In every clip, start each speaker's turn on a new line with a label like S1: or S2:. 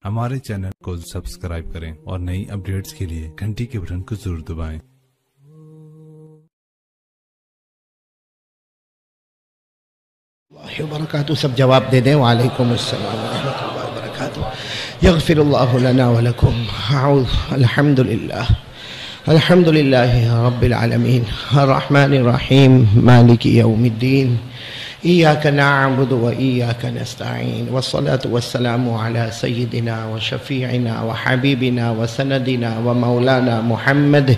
S1: ہمارے چینل کو سبسکرائب کریں اور نئی اپڈیٹس کے لیے گھنٹی کے بٹن کو ضرور دبائیں۔
S2: اللہ وبرکاتہ سب جواب دے دیں۔ وعلیکم السلام ورحمۃ اللہ وبرکاتہ۔ یغفر اللہ لنا ولکم۔ الحمد للہ رب العالمین الرحمن الرحیم مالک یوم الدین ایاک نعبد و ایاک نستعین والصلاة والسلام علی سیدنا و شفیعنا و حبیبنا و سندنا و مولانا محمد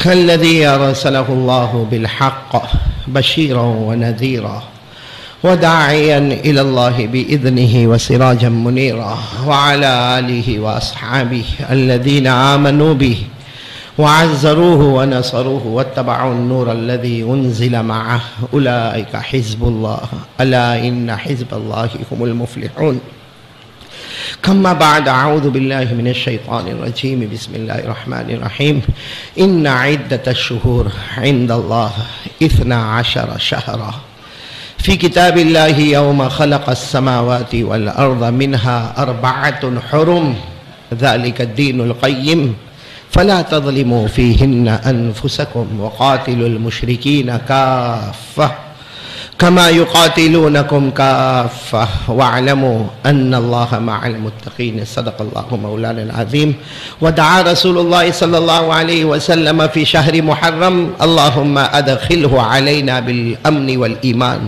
S2: کالذی ارسلہ اللہ بالحق بشیرا و نذیرا وداعیا الی اللہ بإذنہ وسراجا منیرا وعلی آلہ واصحابہ الذین آمنوا بہ وعزروه ونصروه واتبعوا النور الذي انزل معه اولئك حزب الله الا ان حزب الله هم المفلحون كما بعد اعوذ بالله من الشيطان الرجيم بسم الله الرحمن الرحيم ان عدة الشهور عند الله 12 شهرا في كتاب الله يوم خلق السماوات والارض منها 4 حرم ذلك الدين القيم فلا تظلموا فيهن أنفسكم وقاتلوا المشركين كافة كما يقاتلونكم كافة واعلموا أن الله مع المتقين صدق الله مولانا العظيم ودعا رسول الله صلى الله عليه وسلم في شهر محرم اللهم أدخله علينا بالأمن والإيمان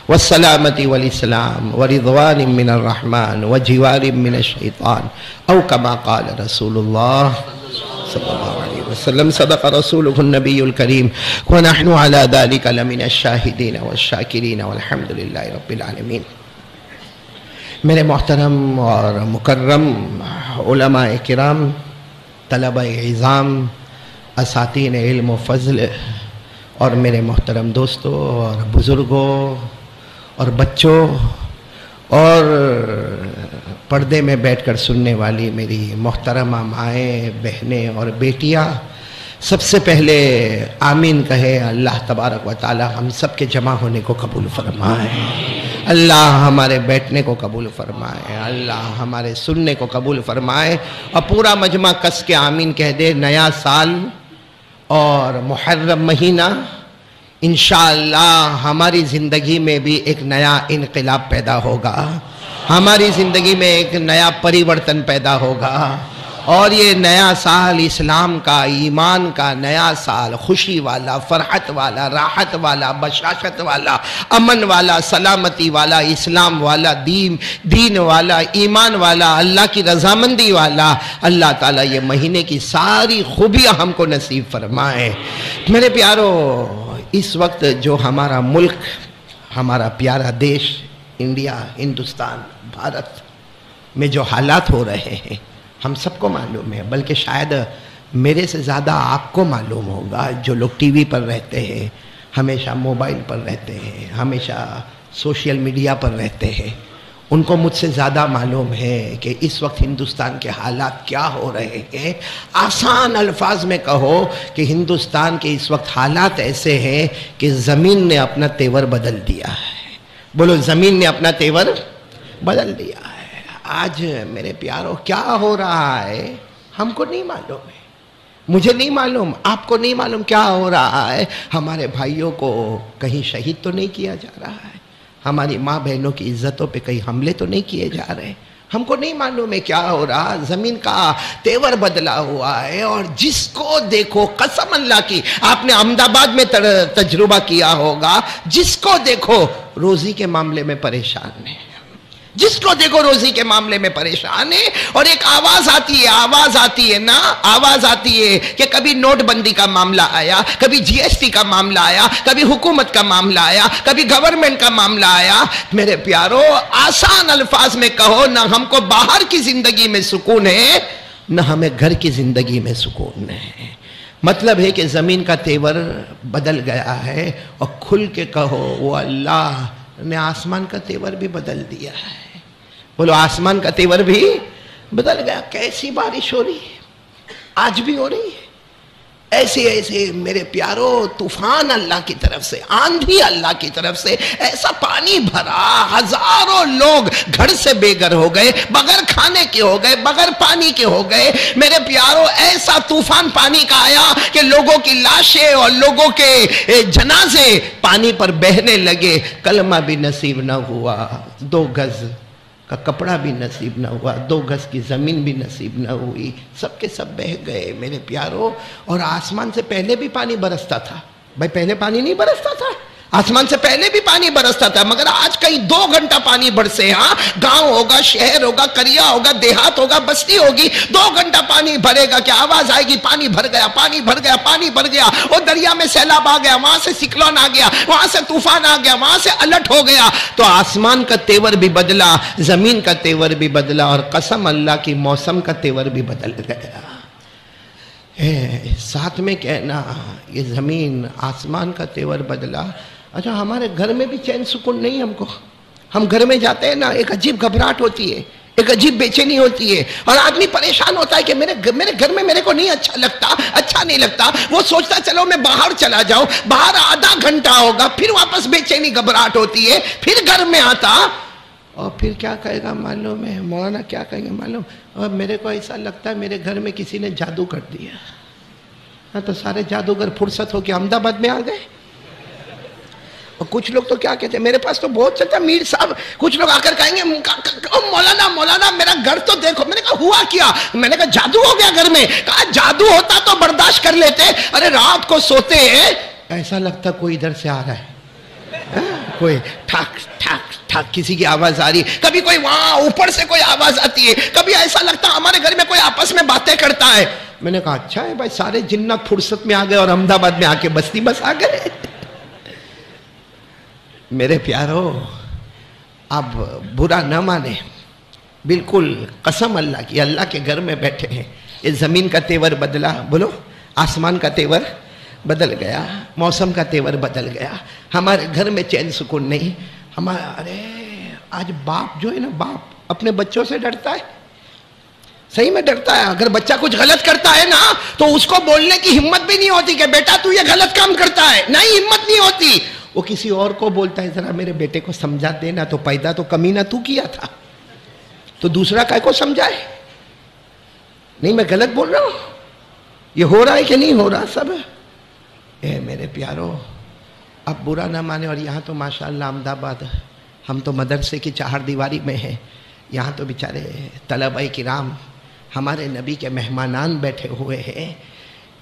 S2: والسلامة والإسلام ورضوان من الرحمن وجوار من الشيطان أو كما قال رسول الله صلی اللہ علیہ وسلم صدق رسولہ النبی الکریم ونحن على ذلك لمن الشاہدین والشاکرین والحمد للہ رب العالمین۔ میرے محترم اور مکرم علماء کرام، طلبہ اعظام، اساتین علم و فضل اور میرے محترم دوستوں اور بزرگوں اور بچوں اور پردے میں بیٹھ کر سننے والی میری محترمہ مائیں، بہنیں اور بیٹیاں، سب سے پہلے آمین کہے اللہ تبارک و تعالی ہم سب کے جمع ہونے کو قبول فرمائے، اللہ ہمارے بیٹھنے کو قبول فرمائے، اللہ ہمارے سننے کو قبول فرمائے، اور پورا مجمع کس کے آمین کہہ دے۔ نیا سال اور محرم مہینہ انشاءاللہ ہماری زندگی میں بھی ایک نیا انقلاب پیدا ہوگا، ہماری زندگی میں ایک نیا پریورتن پیدا ہوگا، اور یہ نیا سال اسلام کا، ایمان کا نیا سال، خوشی والا، فرحت والا، راحت والا، بشاشت والا، امن والا، سلامتی والا، اسلام والا، دین والا، ایمان والا، اللہ کی رضامندی والا، اللہ تعالیٰ یہ مہینے کی ساری خوبیاں ہم کو نصیب فرمائے۔ میرے پیارو، اس وقت جو ہمارا ملک، ہمارا پیارا دیش انڈیا، ہندوستان، بھارت میں جو حالات ہو رہے ہیں ہم سب کو معلوم ہے، بلکہ شاید میرے سے زیادہ آپ کو معلوم ہوگا، جو لوگ ٹی وی پر رہتے ہیں، ہمیشہ موبائل پر رہتے ہیں، ہمیشہ سوشل میڈیا پر رہتے ہیں، ان کو مجھ سے زیادہ معلوم ہے کہ اس وقت ہندوستان کے حالات کیا ہو رہے ہیں۔ آسان الفاظ میں کہو کہ ہندوستان کے اس وقت حالات ایسے ہیں کہ زمین نے اپنا تیور بدل دیا ہے۔ بولو، زمین نے اپنا تیور بدل دیا ہے۔ آج میرے پیارو کیا ہو رہا ہے ہم کو نہیں معلوم ہے، مجھے نہیں معلوم، آپ کو نہیں معلوم کیا ہو رہا ہے۔ ہمارے بھائیوں کو کہیں شہید تو نہیں کیا جا رہا ہے، ہماری ماں بہنوں کی عزتوں پہ کہیں حملے تو نہیں کیے جا رہے، ہم کو نہیں معلوم ہے کیا ہو رہا۔ زمین کا تیور بدلا ہوا ہے، اور جس کو دیکھو، قسم اللہ کی، آپ نے احمد آباد میں تجربہ کیا ہوگا، جس کو دیکھو روزی کے معاملے میں پریشان ہے، جس کو دیکھو روزی کے معاملے میں پریشان ہے۔ اور ایک آواز آتی ہے کہ کبھی نوٹ بندی کا معاملہ آیا، کبھی جی ایس ٹی کا معاملہ آیا، کبھی حکومت کا معاملہ آیا، کبھی گورنمنٹ کا معاملہ آیا۔ میرے پیارو، آسان الفاظ میں کہو، نہ ہم کو باہر کی زندگی میں سکون ہے، نہ ہمیں گھر کی زندگی میں سکون ہے۔ مطلب ہے کہ زمین کا تیور بدل گیا ہے، اور کھل کے کہو وہ اللہ نے آسمان کا تیور بھی بدل دیا ہے۔ بولو، آسمان کا تیور بھی بدل گیا۔ کیسی بارش ہو رہی ہے، آج بھی ہو رہی ہے، ایسے ایسے میرے پیارو طوفان اللہ کی طرف سے، آندھی اللہ کی طرف سے، ایسا پانی بھرا، ہزاروں لوگ گھر سے بے گھر ہو گئے، بغیر کھانے کے ہو گئے، بغیر پانی کے ہو گئے میرے پیارو۔ ایسا طوفان پانی کا آیا کہ لوگوں کی لاشیں اور لوگوں کے جنازے پانی پر بہنے لگے، کلمہ بھی نصیب نہ ہوا، 2 گز کا کپڑا بھی نصیب نہ ہوا، 2 گز کی زمین بھی نصیب نہ ہوئی، سب کے سب بہہ گئے میرے پیارو۔ اور آسمان سے پہلے بھی پانی برستا تھا، بھائی پہلے پانی نہیں برستا تھا، آسمان سے پہلے بھی پانی برستا تھا، مگر آج کہیں 2 گھنٹہ پانی برسے، ہاں گاؤں ہوگا، شہر ہوگا، قریہ ہوگا، دیہات ہوگا، بستی ہوگی، 2 گھنٹہ پانی بھرے گا کہ آواز آئے گی پانی بھر گیا، پانی بھر گیا، پانی بھر گیا، وہ دریا میں سیلاب آ گیا، وہاں سے سکلون آ گیا، وہاں سے طوفان آ گیا، وہاں سے الٹ ہو گیا۔ تو آسمان کا تیور بھی بدلا، زمین کا تیور بھی بدلا، اور قسم اللہ کی موسم کا تیور بھی بدل گیا۔ ساتھ میں کہنا یہ زمین آسمان کا تیور بدلا۔ اچھا ہمارے گھر میں بھی چین سکون نہیں ہم کو، ہم گھر میں جاتے ہیں نا، ایک عجیب گھبراہٹ ہوتی ہے، ایک عجیب بے چینی ہوتی ہے، اور آدمی پریشان ہوتا ہے کہ میرے گھر میں میرے کو نہیں اچھا نہیں لگتا، وہ سوچتا چلو میں باہر چلا جاؤں، باہر آدھا گھنٹہ ہوگا، پھر واپس بے چینی گھبراہٹ ہوتی ہے، پھر گھر میں آتا، اور پھر کیا کہے گا معلوم ہے مولانا، کیا کہیں گے معلوم، اور میرے کو ایسا لگتا ہے میرے گھر میں کسی نے جادو کر دیا۔ تو سارے جادوگر فرصت ہو کے احمد آباد میں آ گئے۔ اور کچھ لوگ تو کیا کہتے ہیں، میرے پاس تو بہت چلتا میر صاحب، کچھ لوگ آ کر کہیں گے مولانا میرا گھر تو دیکھو۔ میں نے کہا ہوا کیا؟ میں نے کہا جادو ہو گیا گھر میں۔ کہا جادو ہوتا تو برداشت کر لیتے، ارے رات کو سوتے ہیں ایسا لگتا کوئی ادھر سے آ رہا ہے، کوئی ٹھاک ٹھاک ٹھاک کسی کی آواز آ رہی ہے، کبھی کوئی وہاں اوپر سے کوئی آواز آتی ہے، کبھی ایسا لگتا ہمارے گھر میں کوئی آپس میں باتیں کرتا ہے۔ میں نے کہا اچھا ہے بھائی، سارے جنات فرصت میں آ گئے اور احمد آباد میں آ کے بستی بس آ گئے۔ میرے پیارو اب برا نہ مانے، بالکل قسم اللہ کی، اللہ کے گھر میں بیٹھے ہیں، اس زمین کا تیور بدلا، بولو آسمان کا تیور بدل گیا، موسم کا تیور بدل گیا، ہمارے گھر میں چین سکون نہیں۔ ارے آج باپ جو ہے نا، باپ اپنے بچوں سے ڈرتا ہے، صحیح میں ڈرتا ہے۔ اگر بچہ کچھ غلط کرتا ہے نا تو اس کو بولنے کی ہمت بھی نہیں ہوتی کہ بیٹا تو یہ غلط کام کرتا ہے، نہیں ہمت نہیں ہوتی۔ وہ کسی اور کو بولتا ہے ذرا میرے بیٹے کو سمجھا دینا، تو پیدا تو کمینہ تو کیا تھا، تو دوسرا کائے کو سمجھائے؟ نہیں میں غلط بول رہا ہوں؟ یہ ہو رہا ہے کہ نہیں ہو رہا سب؟ اے میرے پیارو اب برا نہ مانے۔ اور یہاں تو ماشاءاللہ احمد آباد، ہم تو مدرسے کی 4 دیواری میں ہیں، یہاں تو بیچارے طلباء کرام ہمارے نبی کے مہمانان بیٹھے ہوئے ہیں،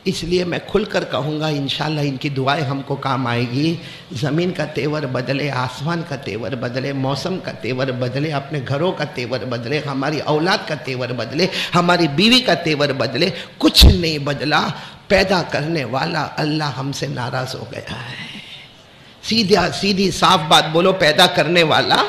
S2: اس لیے میں کھل کر کہوں گا انشاءاللہ ان کی دعائیں ہم کو کام آئے گی۔ زمین کا تیور بدلے، آسمان کا تیور بدلے، موسم کا تیور بدلے، اپنے گھروں کا تیور بدلے، ہماری اولاد کا تیور بدلے، ہماری بیوی کا تیور بدلے، کچھ نہیں بدلا۔ پیدا کرنے والا اللہ ہم سے ناراض ہو گیا ہے، سیدھی صاف بات بولو، پیدا کرنے والا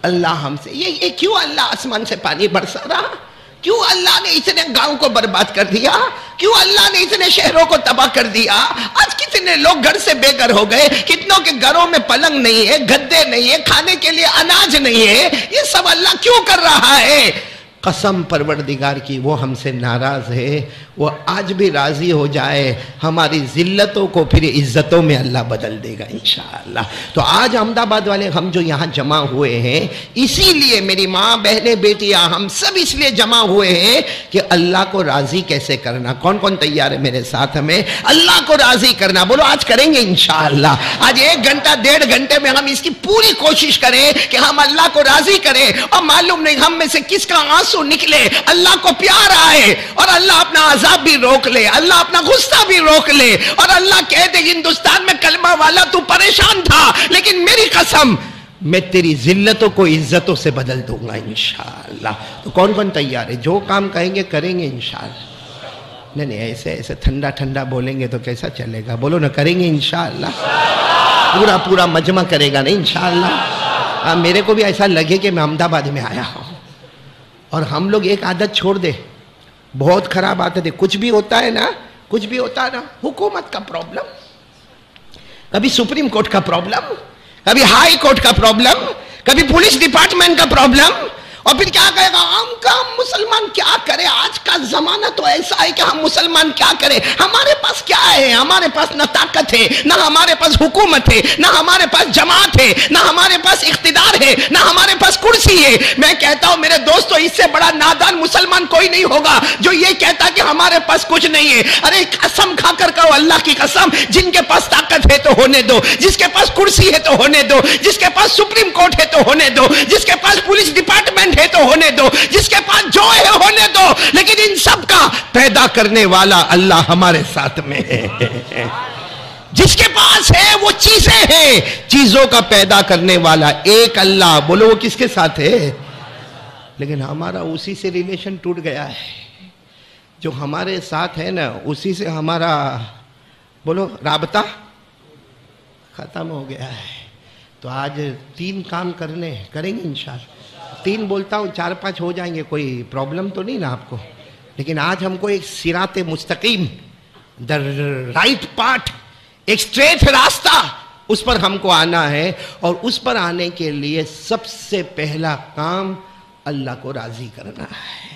S2: اللہ ہم سے، یہ کیوں اللہ آسمان سے پانی برسا رہا؟ کیوں اللہ نے اتنے گاؤں کو برباد کر دیا؟ کیوں اللہ نے اتنے شہروں کو تباہ کر دیا؟ آج کتنے لوگ گھر سے بے گھر ہو گئے، کتنوں کے گھروں میں پلنگ نہیں ہے، گدے نہیں ہے، کھانے کے لیے اناج نہیں ہے، یہ سب اللہ کیوں کر رہا ہے؟ قسم پروردگار کی وہ ہم سے ناراض ہے، وہ آج بھی راضی ہو جائے، ہماری ذلتوں کو پھر عزتوں میں اللہ بدل دے گا انشاءاللہ۔ تو آج احمد آباد والے ہم جو یہاں جمع ہوئے ہیں، اسی لیے میری ماں بہنیں بیٹیاں ہم سب اس لیے جمع ہوئے ہیں کہ اللہ کو راضی کیسے کرنا۔ کون کون تیار ہے میرے ساتھ ہمیں اللہ کو راضی کرنا؟ بولو آج کریں گے انشاءاللہ۔ آج 1 گھنٹہ 1.5 گھنٹے میں ہم اس کی پوری کوشش کریں کہ ہم اللہ کو راضی کریں، اور معلوم نہیں ہم میں سے کس کا آنسو نکلے، اللہ کو پیار آئے، اور اللہ اپنا عذاب بھی روک لے، اللہ اپنا غصہ بھی روک لے، اور اللہ کہہ دے ہندوستان میں کلمہ والا تو پریشان تھا، لیکن میری قسم میں تیری ذلتوں کو عزتوں سے بدل دوں گا انشاءاللہ۔ تو کون کون تیار ہے؟ جو کام کہیں گے کریں گے انشاءاللہ۔ نہیں ایسے ٹھنڈا ٹھنڈا بولیں گے تو کیسا چلے گا؟ بولو نا کریں گے انشاءاللہ۔ پورا مجمع کرے گا نا انشاءاللہ۔ میرے کو بھی ایسا لگے کہ میں احمد آباد میں آیا ہوں، اور ہم لوگ ایک عادت چھوڑ دے، بہت خراب عادت ہے، کچھ بھی ہوتا ہے نا حکومت کا پرابلم، کبھی سپریم کورٹ کا پرابلم، کبھی ہائی کورٹ کا پرابلم، کبھی پولیس ڈپارٹمنٹ کا پرابلم، اور پھر کیا کہے گا؟ ہم کا مسلمان کیا کرے؟ آج کا زمانہ تو ایسا ہے کہ ہم مسلمان کیا کرے؟ ہمارے پاس کیا ہے؟ ہمارے پاس نہ طاقت ہے، نہ ہمارے پاس حکومت ہے، نہ ہمارے پاس جماعت ہے، نہ ہمارے پاس اقتدار ہے، نہ ہمارے پاس کرسی ہے۔ میں کہتا ہوں میرے دوستو، اس سے بڑا نادان مسلمان کوئی نہیں ہوگا جو یہ کہتا کہ ہمارے پاس کچھ نہیں ہے۔ ارے قسم کھا کر کہو، اللہ کی قسم، جن کے پاس طاقت ہے تو ہونے دو، جس کے پاس کرسی ہے تو ہونے دو، جس کے پاس سپریم کورٹ ہے تو ہونے دو، جس کے پاس پولیس ڈپارٹمنٹ ہے تو ہونے دو، جس کے پاس جو ہے ہونے دو، لیکن ان سب کا پیدا کرنے والا اللہ ہمارے ساتھ میں ہے۔ جس کے پاس ہے وہ چیزیں ہیں، چیزوں کا پیدا کرنے والا ایک اللہ، بولو وہ کس کے ساتھ ہے؟ لیکن ہمارا اسی سے ریلیشن ٹوٹ گیا ہے۔ جو ہمارے ساتھ ہے نا، اسی سے ہمارا بولو رابطہ ختم ہو گیا ہے۔ تو آج 3 کام کریں گے انشاءاللہ۔ 3 بولتا ہوں، 4-5 ہو جائیں گے، کوئی پرابلم تو نہیں نا آپ کو؟ لیکن آج ہم کو ایک صراط مستقیم، دا رائٹ پاتھ، ایک اسٹریٹ راستہ، اس پر ہم کو آنا ہے۔ اور اس پر آنے کے لیے سب سے پہلا کام اللہ کو راضی کرنا ہے۔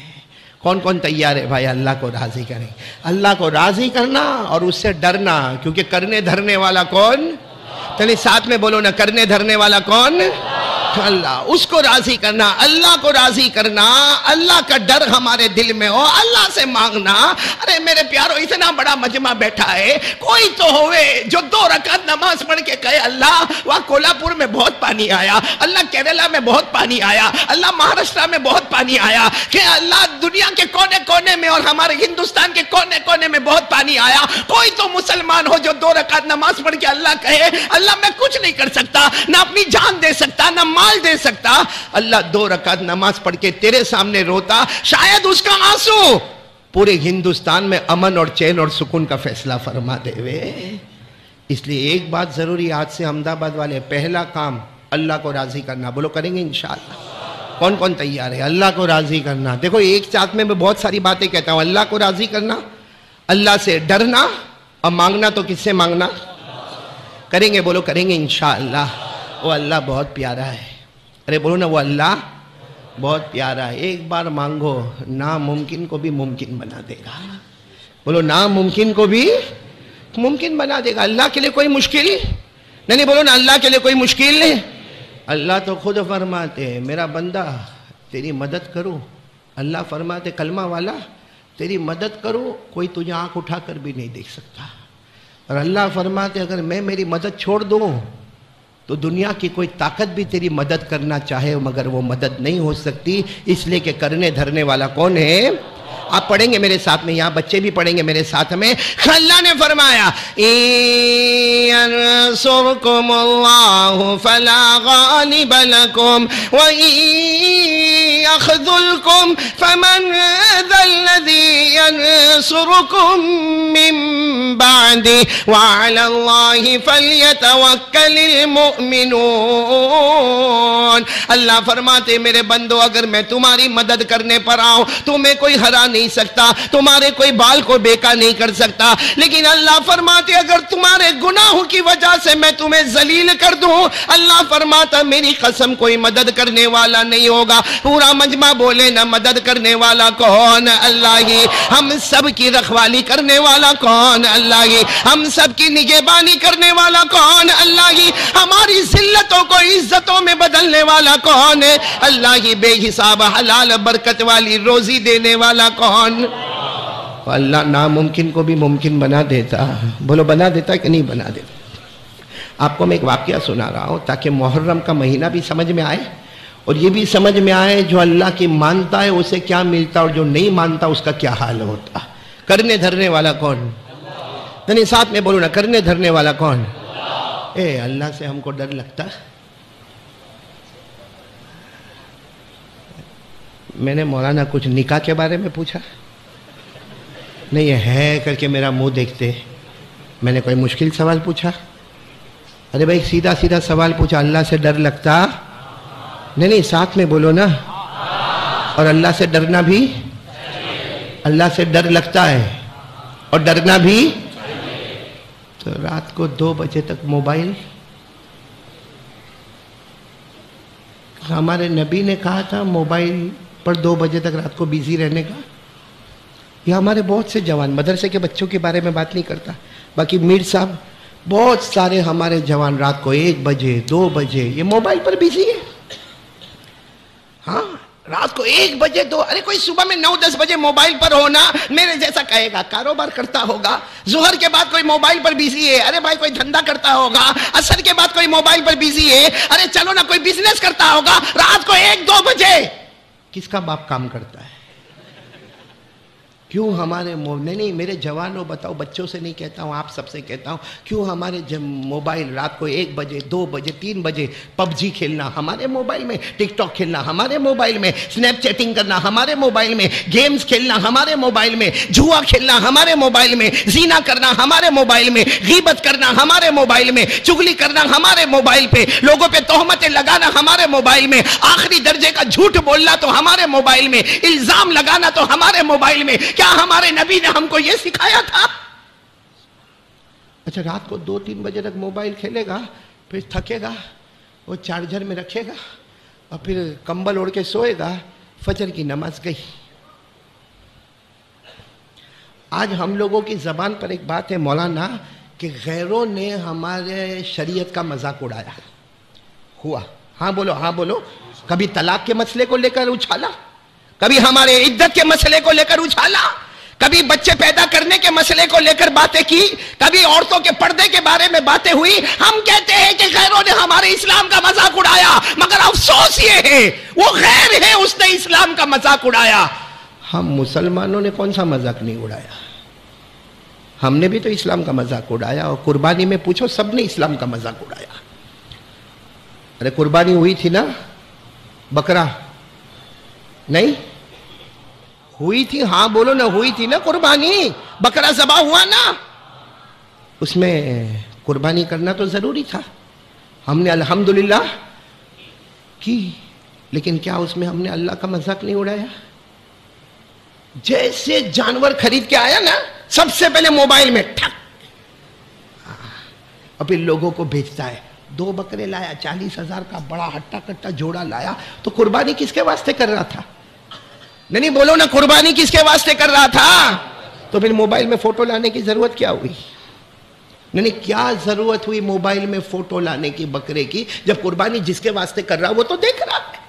S2: کون کون تیار ہے بھائی اللہ کو راضی کریں؟ اللہ کو راضی کرنا اور اس سے ڈرنا، کیونکہ کرنے دھرنے والا کون؟ چلیے ساتھ میں بولو نا، کرنے دھرنے والا کون؟ اللہ۔ اس کو راضی کرنا، اللہ کو راضی کرنا، اللہ کا ڈر ہمارے دل میں ہو، اللہ سے مانگنا۔ ارے میرے پیارو، اتنا بڑا مجمع بیٹھا ہے، کوئی تو ہوئے جو 2 رکعت نماز پڑھ کے کہے اللہ وہاں کولہاپور میں بہت پانی آیا، اللہ کیرلا میں بہت پانی آیا، اللہ مہاراشٹر میں بہت پانی آیا، کہ اللہ دنیا کے کونے کونے میں اور ہمارے ہندوستان کے کونے کونے میں بہت پانی آیا۔ کوئی تو مسلمان ہو جو 2 رکعت نماز پڑھ کے اللہ کہے اللہ میں کچھ نہیں کر سکتا، نہ اپنی جان دے سکتا، نہ مال دے سکتا، اللہ 2 رکعت نماز پڑھ کے تیرے سامنے روتا، شاید اس کا آنسو پورے ہندوستان میں امن اور چین اور سکون کا فیصلہ فرما دے وے۔ اس لیے ایک بات ضروری، آج سے احمد آباد والے، پہلا کام اللہ کو راضی کرنا۔ بولو کریں گے انشاءاللہ؟ کون کون تیار ہے اللہ کو راضی کرنا؟ دیکھو ایک ساتھ میں بہت ساری باتیں کہتا ہوں، اللہ کو راضی کرنا، اللہ سے ڈرنا، اور مانگنا تو کس سے مانگنا؟ کریں گے؟ بولو کریں گے انشاءاللہ۔ وہ اللہ بہت پیارا ہے۔ ارے بولو نا، وہ اللہ بہت پیارا ہے۔ ایک بار مانگو، ناممکن کو بھی ممکن بنا دے گا۔ بولو ناممکن کو بھی ممکن بنا دے گا۔ اللہ کے لیے کوئی مشکل نہیں، بولو نا اللہ کے لیے کوئی مشکل نہیں۔ اللہ تو خود فرماتے ہیں میرا بندہ تیری مدد کرو۔ اللہ فرماتے کلمہ والا تیری مدد کرو، کوئی تجھے آنکھ اٹھا کر بھی نہیں دیکھ سکتا۔ اور اللہ فرماتے اگر میں میری مدد چھوڑ دوں تو دنیا کی کوئی طاقت بھی تیری مدد کرنا چاہے مگر وہ مدد نہیں ہو سکتی، اس لیے کہ کرنے دھرنے والا کون ہے؟ آپ پڑھیں گے میرے ساتھ میں، یہاں بچے بھی پڑھیں گے میرے ساتھ میں۔ اللہ نے فرمایا يَنْصُرْكُمُ اللَّهُ فَلَا غَالِبَ لَكُمْ وَإِن يَخْذُلْكُمْ فَمَنْ ذَا الَّذِي يَنْصُرُكُمْ مِنْ بَعْدِهِ وَعَلَى اللَّهِ فَلْيَتَوَكَّلِ الْمُؤْمِنُونَ۔ اللہ فرماتے میرے بندو، اگر میں تمہاری مدد کرنے پر آؤں تمہیں کوئی ہرا نہیں سکتا، تمہارے کوئی بال کو بیکا نہیں کر سکتا، لیکن اللہ فرماتے اگر تمہارے گناہوں کی وجہ سے میں تمہیں ذلیل کر دوں، اللہ فرماتا میری قسم کوئی مدد کرنے والا نہیں ہوگا۔ پورا مجمع بولے نا، مدد کرنے والا کون؟ اللہ ہی۔ ہم سب کی رکھوالی کرنے والا کون؟ اللہ ہی۔ ہم سب کی نگہبانی کرنے والا کون؟ اللہ ہی۔ ہماری ذلتوں کو عزتوں میں بدلنے والا کون ہے؟ اللہ ہی۔ بے حساب حلال برکت والی روزی دینے والا کون؟ اللہ ناممکن کو بھی ممکن بنا دیتا۔ بولو بنا دیتا کہ نہیں بنا دیتا؟ آپ کو میں ایک واقعہ سنا رہا ہوں تاکہ محرم کا مہینہ بھی سمجھ میں آئے اور یہ بھی سمجھ میں آئے جو اللہ کی مانتا ہے اسے کیا ملتا اور جو نہیں مانتا اس کا کیا حال ہوتا۔ کرنے دھرنے والا کون؟ یعنی ساتھ میں بولو نا، کرنے دھرنے والا کون؟ اے اللہ سے ہم کو ڈر لگتا۔ میں نے مولانا کچھ نکاح کے بارے میں پوچھا نہیں ہے کر کے میرا منہ دیکھتے، میں نے کوئی مشکل سوال پوچھا؟ ارے بھائی سیدھا سیدھا سوال پوچھا، اللہ سے ڈر لگتا؟ نہیں ساتھ میں بولو نا۔ اور اللہ سے ڈرنا بھی، اللہ سے ڈر لگتا ہے اور ڈرنا بھی۔ تو رات کو 2 بجے تک موبائل ہمارے نبی نے کہا تھا موبائل پر 2 بجے تک رات کو بیزی رہنے کا. یہ ہمارے بہت سے جوان، مدرسے کے بچوں کے بارے میں بات نہیں کرتا، باقی میر صاحب بہت سارے ہمارے جوان رات کو 1 بجے 2 بجے یہ موبائل پر بیزی ہے. ہاں رات کو 1 بجے 2، ارے کوئی صبح میں 9-10 بجے موبائل پر ہونا میرے جیسا کہے گا کاروبار کرتا ہوگا. ظہر کے بعد کوئی موبائل پر بیزی ہے، ارے بھائی کوئی دھندا کرتا ہوگا. عصر کے بعد کوئی موبائل پر بیزی ہے، ارے چلو نا کوئی بزنس کرتا ہوگا. رات کو 1-2 بجے کس کا باپ کام کرتا ہے؟ کیوں ہمارے نہیں میرے جوانوں بتاؤ، بچوں سے نہیں کہتا ہوں، آپ سب سے کہتا ہوں، کیوں ہمارے موبائل رات کو 1 بجے 2 بجے 3 بجے پب جی کھیلنا ہمارے موبائل میں، ٹک ٹاک کھیلنا ہمارے موبائل میں، سنیپ چیٹنگ کرنا ہمارے موبائل میں، گیمز کھیلنا ہمارے موبائل میں، جوا کھیلنا ہمارے موبائل میں، زنا کرنا ہمارے موبائل میں، غیبت کرنا ہمارے موبائل میں، چغلی کرنا ہمارے موبائل پہ، لوگوں پہ تہمتیں لگانا ہمارے موبائل میں، آخری درجے کا جھوٹ بولنا تو ہمارے موبائل میں، الزام لگانا تو ہمارے موبائل میں. کیا ہمارے نبی نے ہم کو یہ سکھایا تھا؟ اچھا رات کو 2-3 بجے تک موبائل کھیلے گا، پھر تھکے گا، وہ چارجر میں رکھے گا اور پھر کمبل اوڑھ کے سوئے گا. فجر کی نماز گئی. آج ہم لوگوں کی زبان پر ایک بات ہے مولانا کہ غیروں نے ہمارے شریعت کا مذاق اڑایا ہوا. ہاں بولو ہاں بولو. کبھی طلاق کے مسئلے کو لے کر اچھالا، کبھی ہمارے عدت کے مسئلے کو لے کر اچھالا، کبھی بچے پیدا کرنے کے مسئلے کو لے کر باتیں کی، کبھی عورتوں کے پردے کے بارے میں باتیں ہوئی. ہم کہتے ہیں کہ غیروں نے ہمارے اسلام کا مذاق اڑایا، مگر افسوس یہ ہے وہ غیر ہے، اس نے اسلام کا مذاق اڑایا. ہم مسلمانوں نے کون سا مذاق نہیں اڑایا؟ ہم نے بھی تو اسلام کا مذاق اڑایا. اور قربانی میں پوچھو سب نے اسلام کا مذاق اڑایا. ارے قربانی ہوئی تھی نا، بکرا نہیں ہوئی تھی؟ ہاں بولو نا، ہوئی تھی نا قربانی، بکرا ذبح ہوا نا. اس میں قربانی کرنا تو ضروری تھا، ہم نے الحمدللہ کی. لیکن کیا اس میں ہم نے اللہ کا مذاق نہیں اڑایا؟ جیسے جانور خرید کے آیا نا، سب سے پہلے موبائل میں ٹھک، اور پھر لوگوں کو بھیجتا ہے 2 بکرے لایا، 40,000 کا بڑا ہٹا کٹا جوڑا لایا. تو قربانی کس کے واسطے کر رہا تھا؟ نہیں بولو نا، قربانی کس کے واسطے کر رہا تھا؟ تو پھر موبائل میں فوٹو لانے کی ضرورت کیا ہوئی؟ نہیں کیا ضرورت ہوئی موبائل میں فوٹو لانے کی بکرے کی، جب قربانی جس کے واسطے کر رہا وہ تو دیکھ رہا ہے.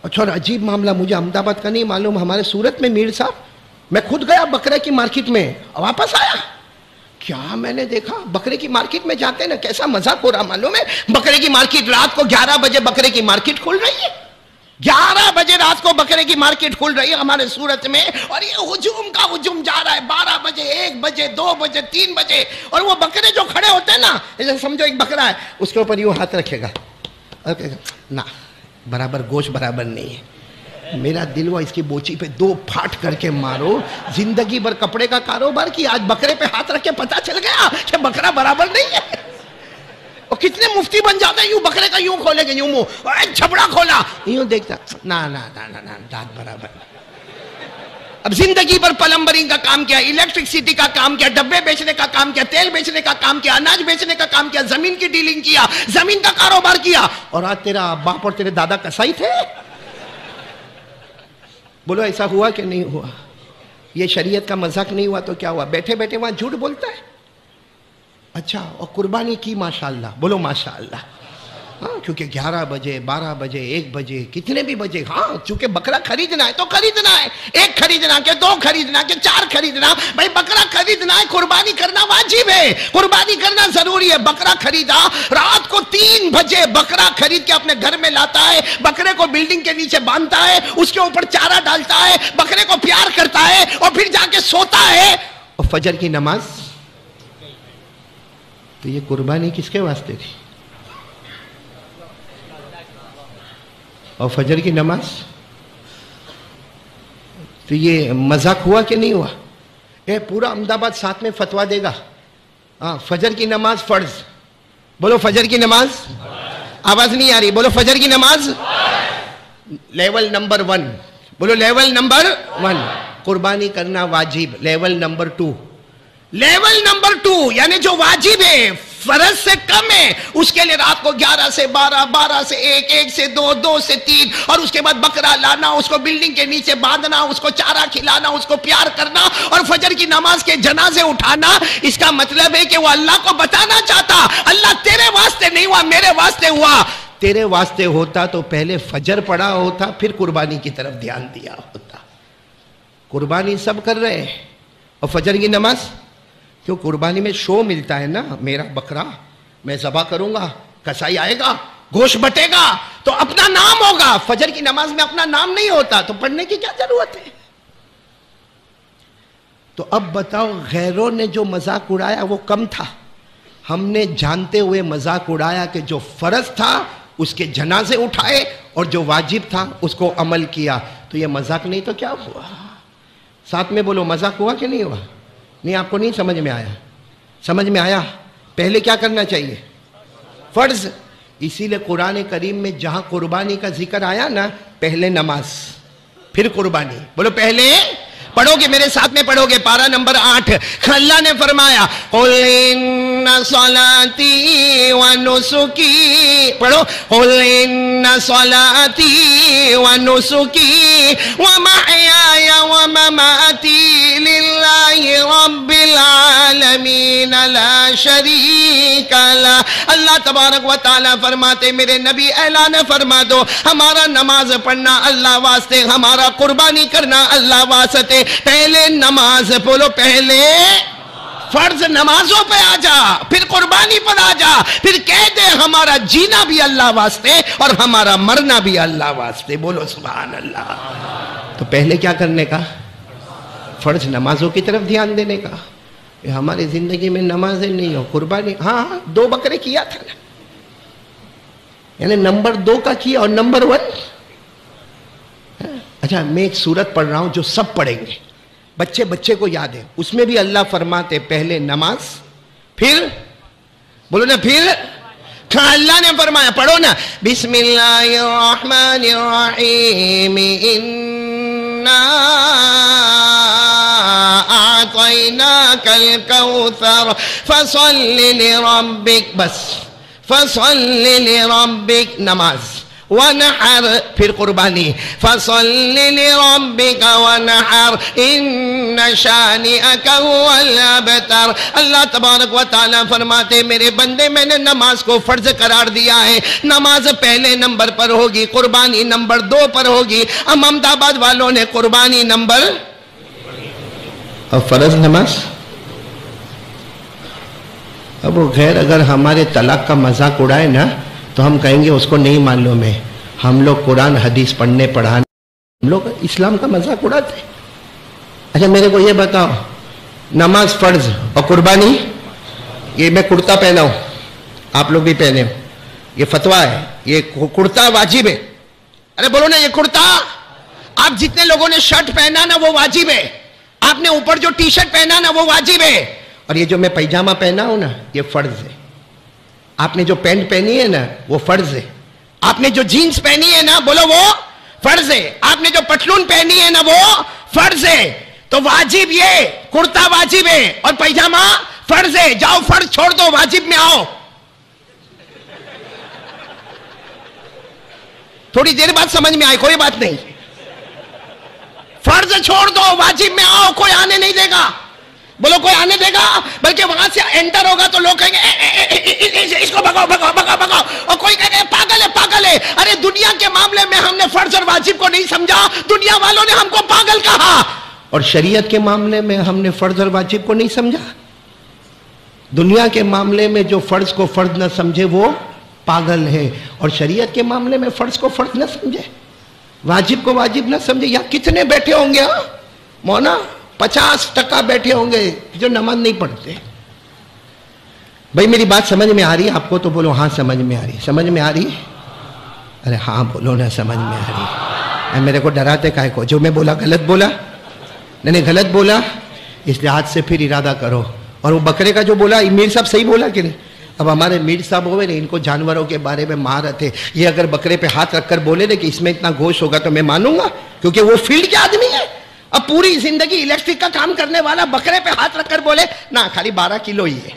S2: اچھا اور عجیب معاملہ، مجھے احمد آباد کا نہیں معلوم، ہمارے سورت میں میر صاحب، میں خود گیا بکرے کی مارکیٹ میں، واپس آیا، کیا میں نے دیکھا بکرے کی مارکیٹ میں جاتے ہیں نا کیسا مذاق ہو رہا معلوم ہے. بکرے کی مارکیٹ رات کو 11 بجے بکرے کی مارکیٹ کھل رہی ہے، 11 بجے رات کو بکرے کی مارکیٹ کھل رہی ہے ہمارے سورت میں. اور یہ ہجوم کا ہجوم جا رہا ہے، 12 بجے 1 بجے 2 بجے 3 بجے. اور وہ بکرے جو کھڑے ہوتے ہیں نا، جیسے سمجھو ایک بکرا ہے، اس کے اوپر یوں ہاتھ رکھے گا، نہ برابر گوشت برابر نہیں ہے. میرا دل ہوا اس کی بوچی پہ 2 پھاٹ کر کے مارو. زندگی بھر کپڑے کا کاروبار کی، آج بکرے پہ ہاتھ رکھ کے پتا چل گیا کہ بکرا برابر نہیں ہے. اور کتنے مفتی بن جاتے ہیں، یوں بکرے کا یوں کھولے گے، یوں منہ جھپڑا کھولا، یوں دیکھتا، نا دانت برابر. اب زندگی بھر پلمبرنگ کا کام کیا، الیکٹرکسٹی کا کام کیا، ڈبے بیچنے کا کام کیا، تیل بیچنے کا کام کیا، اناج بیچنے کا کام کیا، زمین کی ڈیلنگ کیا، زمین کا کاروبار کیا. اور آج تیرا باپ اور تیرے دادا کسائی تھے. بولو ایسا ہوا کہ نہیں ہوا؟ یہ شریعت کا مذاق نہیں ہوا تو کیا ہوا؟ بیٹھے بیٹھے وہاں جھوٹ بولتا ہے. اچھا اور قربانی کی ماشاءاللہ، بولو ماشاءاللہ. ہاں کیونکہ 11 بجے 12 بجے 1 بجے کتنے بھی بجے، ہاں چونکہ بکرا خریدنا ہے تو خریدنا ہے، 1 خریدنا کہ 2 خریدنا کہ 4 خریدنا، بھائی بکرا خریدنا ہے، قربانی کرنا واجب ہے، قربانی کرنا ضروری ہے. بکرا خریدا، رات کو 3 بجے بکرا خرید کے اپنے گھر میں لاتا ہے، بکرے کو بلڈنگ کے نیچے باندھتا ہے، اس کے اوپر چارہ ڈالتا ہے، بکرے کو پیار کرتا ہے اور پھر جا کے سوتا ہے. اور فجر کی نماز، تو یہ قربانی کس کے واسطے تھی؟ اور فجر کی نماز، تو یہ مذاق ہوا کہ نہیں ہوا؟ پورا احمد آباد ساتھ میں فتویٰ دے گا. ہاں فجر کی نماز فرض، بولو فجر کی نماز. آواز نہیں آ رہی، بولو فجر کی نماز. لیول نمبر 1، بولو لیول نمبر 1. قربانی کرنا واجب، لیول نمبر 2. لیول نمبر 2 یعنی جو واجب ہے فرض سے کم ہے اس کے لیے رات کو 11 سے 12, 12 سے 1, 1 سے 2, 2 سے 3, اور اس کے بعد بکرا لانا, اس کو بلڈنگ کے نیچے باندھنا, اس کو چارہ کھلانا, اس کو پیار کرنا, اور فجر کی نماز کے جنازے اٹھانا. اس کا مطلب ہے کہ وہ اللہ کو بتانا چاہتا, اللہ تیرے واسطے نہیں ہوا, میرے واسطے ہوا. تیرے واسطے ہوتا تو پہلے فجر پڑھا ہوتا, پھر قربانی کی طرف دھیان دیا ہوتا. قربانی سب کر رہے ہیں, اور فجر کی نماز کیوں؟ قربانی میں شو ملتا ہے نا, میرا بکرا میں ذبح کروں گا, کسائی آئے گا, گوشت بٹے گا تو اپنا نام ہوگا. فجر کی نماز میں اپنا نام نہیں ہوتا, تو پڑھنے کی کیا ضرورت ہے؟ تو اب بتاؤ, غیروں نے جو مذاق اڑایا وہ کم تھا, ہم نے جانتے ہوئے مذاق اڑایا کہ جو فرض تھا اس کے جنازے اٹھائے اور جو واجب تھا اس کو عمل کیا. تو یہ مذاق نہیں تو کیا ہوا؟ ساتھ میں بولو, مذاق ہوا کہ نہیں ہوا؟ نہیں, آپ کو نہیں سمجھ میں آیا؟ سمجھ میں آیا؟ پہلے کیا کرنا چاہیے؟ فرض. اسی لیے قرآن کریم میں جہاں قربانی کا ذکر آیا نا, پہلے نماز پھر قربانی. بولو پہلے, پڑھو گے میرے ساتھ میں, پڑھو گے پارہ نمبر 8. اللہ نے فرمایا قُلْ إِنَّ صَلَاتِي وَنُسُكِي, پڑھو قُلْ إِنَّ صَلَاتِي وَنُسُكِي وَمَحْيَايَ وَمَمَاتِي لِلَّهِ رَبِّ الْعَالَمِينَ لَا شَرِيكَ لَهُ. اللہ تبارک و تعالیٰ فرماتے میرے نبی اعلان فرما دو, ہمارا نماز پڑھنا اللہ واسطے, ہمارا قربانی کرنا اللہ واسطے. پہلے نماز, بولو پہلے فرض نمازوں پہ آ جا, پھر قربانی پر آ جا, پھر کہہ دے ہمارا جینا بھی اللہ واسطے اور ہمارا مرنا بھی اللہ واسطے. بولو سبحان اللہ. تو پہلے کیا کرنے کا؟ فرض نمازوں کی طرف دھیان دینے کا. ہماری زندگی میں نمازیں نہیں ہو, قربانی ہاں 2 بکرے کیا تھا نا, یعنی نمبر 2 کا کیا اور نمبر 1. اچھا, میں ایک سورت پڑھ رہا ہوں جو سب پڑھیں گے, بچے بچے کو یاد ہے. اس میں بھی اللہ فرماتے پہلے نماز پھر, بولو نا پھر. اللہ نے فرمایا, پڑھو نا, بسم اللہ الرحمن الرحیم انا اعطیناک الکوثر فصل لربک, بس فصل لربک نماز, ونحر پھر قربانی, فصل لربک ونحر ان شانئک هو الابتر. اللہ تبارک و تعالیٰ فرماتے میرے بندے میں نے نماز کو فرض قرار دیا ہے, نماز پہلے نمبر پر ہوگی, قربانی نمبر 2 پر ہوگی. اب احمد آباد والوں نے قربانی نمبر اور فرض نماز. اب وہ غیر اگر ہمارے طلاق کا مذاق اڑائے نا تو ہم کہیں گے اس کو نہیں معلوم ہے. ہم لوگ قرآن حدیث پڑھنے پڑھانے, ہم لوگ اسلام کا مذاق اڑاتے. اچھا میرے کو یہ بتاؤ, نماز فرض اور قربانی, یہ میں کرتا پہنا ہوں, آپ لوگ بھی پہنے ہو, یہ فتویٰ ہے, یہ کرتا واجب ہے. ارے بولو نا, یہ کرتا, آپ جتنے لوگوں نے شرٹ پہنا نا وہ واجب ہے, آپ نے اوپر جو ٹی شرٹ پہنا نا وہ واجب ہے, اور یہ جو میں پیجامہ پہنا ہوں نا یہ فرض ہے. آپ نے جو پینٹ پہنی ہے نا وہ فرض ہے, آپ نے جو جینز پہنی ہے نا بولو وہ فرض ہے, آپ نے جو پتلون پہنی ہے نا وہ فرض ہے. تو واجب یہ کرتا واجب ہے اور پیجامہ فرض ہے. جاؤ فرض چھوڑ دو, واجب میں آؤ. تھوڑی دیر بعد سمجھ میں آئی, کوئی بات نہیں. فرض چھوڑ دو, واجب میں آؤ, کوئی آنے نہیں دے گا. بولو کوئی آنے دے گا, بلکہ وہاں سے انٹر ہوگا تو لوگ کہیں گے اس کو بھگاؤ بھگاؤ بھگاؤ بھگاؤ, اور کوئی کہے گا پاگل ہے پاگل ہے. ارے دنیا کے معاملے میں ہم نے فرض اور واجب کو نہیں سمجھا, دنیا والوں نے ہم کو پاگل کہا. اور شریعت کے معاملے میں ہم نے فرض اور واجب کو نہیں سمجھا. دنیا کے معاملے میں جو فرض کو فرض نہ سمجھے وہ پاگل ہے, اور شریعت کے معاملے میں فرض کو فرض نہ سمجھے, واجب کو واجب نہ سمجھے. یا کتنے بیٹھے ہوں گے مونا, 50% بیٹھے ہوں گے جو نماز نہیں پڑھتے. بھائی میری بات سمجھ میں آ رہی ہے آپ کو؟ تو بولو ہاں سمجھ میں آ رہی ہے. سمجھ میں آ رہی ہے؟ ارے ہاں بولو نا, سمجھ میں آ رہی ہے. میرے کو ڈراتے کائے کو؟ جو میں بولا غلط بولا, نہیں غلط بولا, اس لحاظ سے پھر ارادہ کرو. اور وہ بکرے کا جو بولا میر صاحب صحیح بولا کہ نہیں؟ اب ہمارے میر صاحب ہوئے نا, ان کو جانوروں کے بارے میں مہارت ہے. یہ اگر بکرے پہ ہاتھ رکھ کر بولے نا کہ اس میں اتنا گوشت ہوگا تو میں مانوں گا, کیونکہ وہ فیلڈ کے آدمی ہے. اب پوری زندگی الیکٹرک کا کام کرنے والا بکرے پہ ہاتھ رکھ کر بولے نا خالی 12 کلو ہی ہے,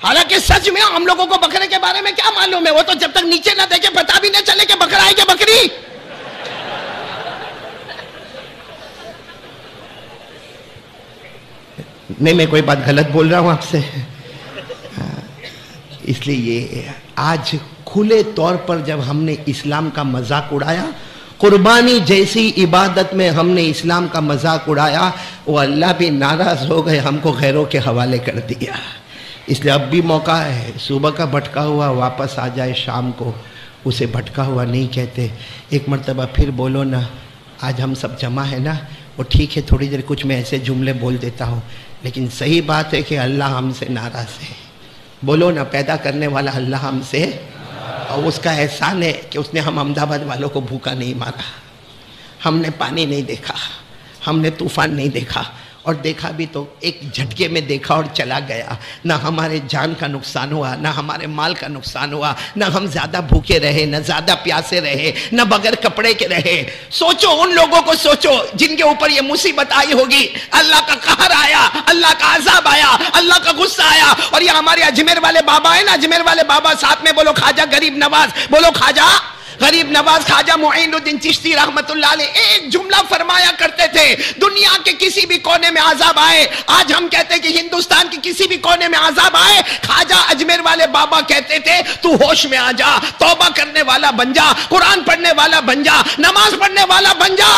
S2: حالانکہ سچ میں ہم لوگوں کو بکرے کے بارے میں کیا معلوم ہے؟ وہ تو جب تک نیچے نہ دیکھے پتا بھی نہ چلے کہ بکرا ہے کہ بکری. نہیں میں کوئی بات غلط بول رہا ہوں آپ سے. اس لیے یہ آج کھلے طور پر جب ہم نے اسلام کا مذاق اڑایا، قربانی جیسی عبادت میں ہم نے اسلام کا مذاق اڑایا، وہ اللہ بھی ناراض ہو گئے، ہم کو غیروں کے حوالے کر دیا. اس لیے اب بھی موقع ہے، صبح کا بھٹکا ہوا واپس آ جائے، شام کو اسے بھٹکا ہوا نہیں کہتے. ایک مرتبہ پھر بولو نا، آج ہم سب جمع ہے نا، وہ ٹھیک ہے تھوڑی دیر کچھ میں ایسے جملے بول دیتا ہوں، لیکن صحیح بات ہے کہ اللہ ہم سے ناراض ہے. بولو نا، پیدا کرنے والا اللہ ہم سے، اور اس کا احسان ہے کہ اس نے ہم احمد آباد والوں کو بھوکا نہیں مارا. ہم نے پانی نہیں دیکھا، ہم نے طوفان نہیں دیکھا، اور دیکھا بھی تو ایک جھٹکے میں دیکھا اور چلا گیا. نہ ہمارے جان کا نقصان ہوا، نہ ہمارے مال کا نقصان ہوا، نہ ہم زیادہ بھوکے رہے، نہ زیادہ پیاسے رہے، نہ بغیر کپڑے کے رہے. سوچو ان لوگوں کو، سوچو جن کے اوپر یہ مصیبت آئی ہوگی، اللہ کا قہر آیا، اللہ کا عذاب آیا، اللہ کا غصہ آیا. اور یہ ہمارے اجمیر والے بابا ہیں نا، اجمیر والے بابا، ساتھ میں بولو خواجہ غریب نواز، بولو خواجہ غریب نواز، خواجہ معین الدین چشتی رحمت اللہ علیہ ایک جملہ فرمایا کرتے تھے، دنیا کے کسی بھی کونے میں عذاب آئے، آج ہم کہتے ہیں کہ ہندوستان کے کسی بھی کونے میں عذاب آئے، خواجہ اجمیر والے بابا کہتے تھے تو ہوش میں آ جا، توبہ کرنے والا بن جا، قرآن پڑھنے والا بن جا، نماز پڑھنے والا بن جا.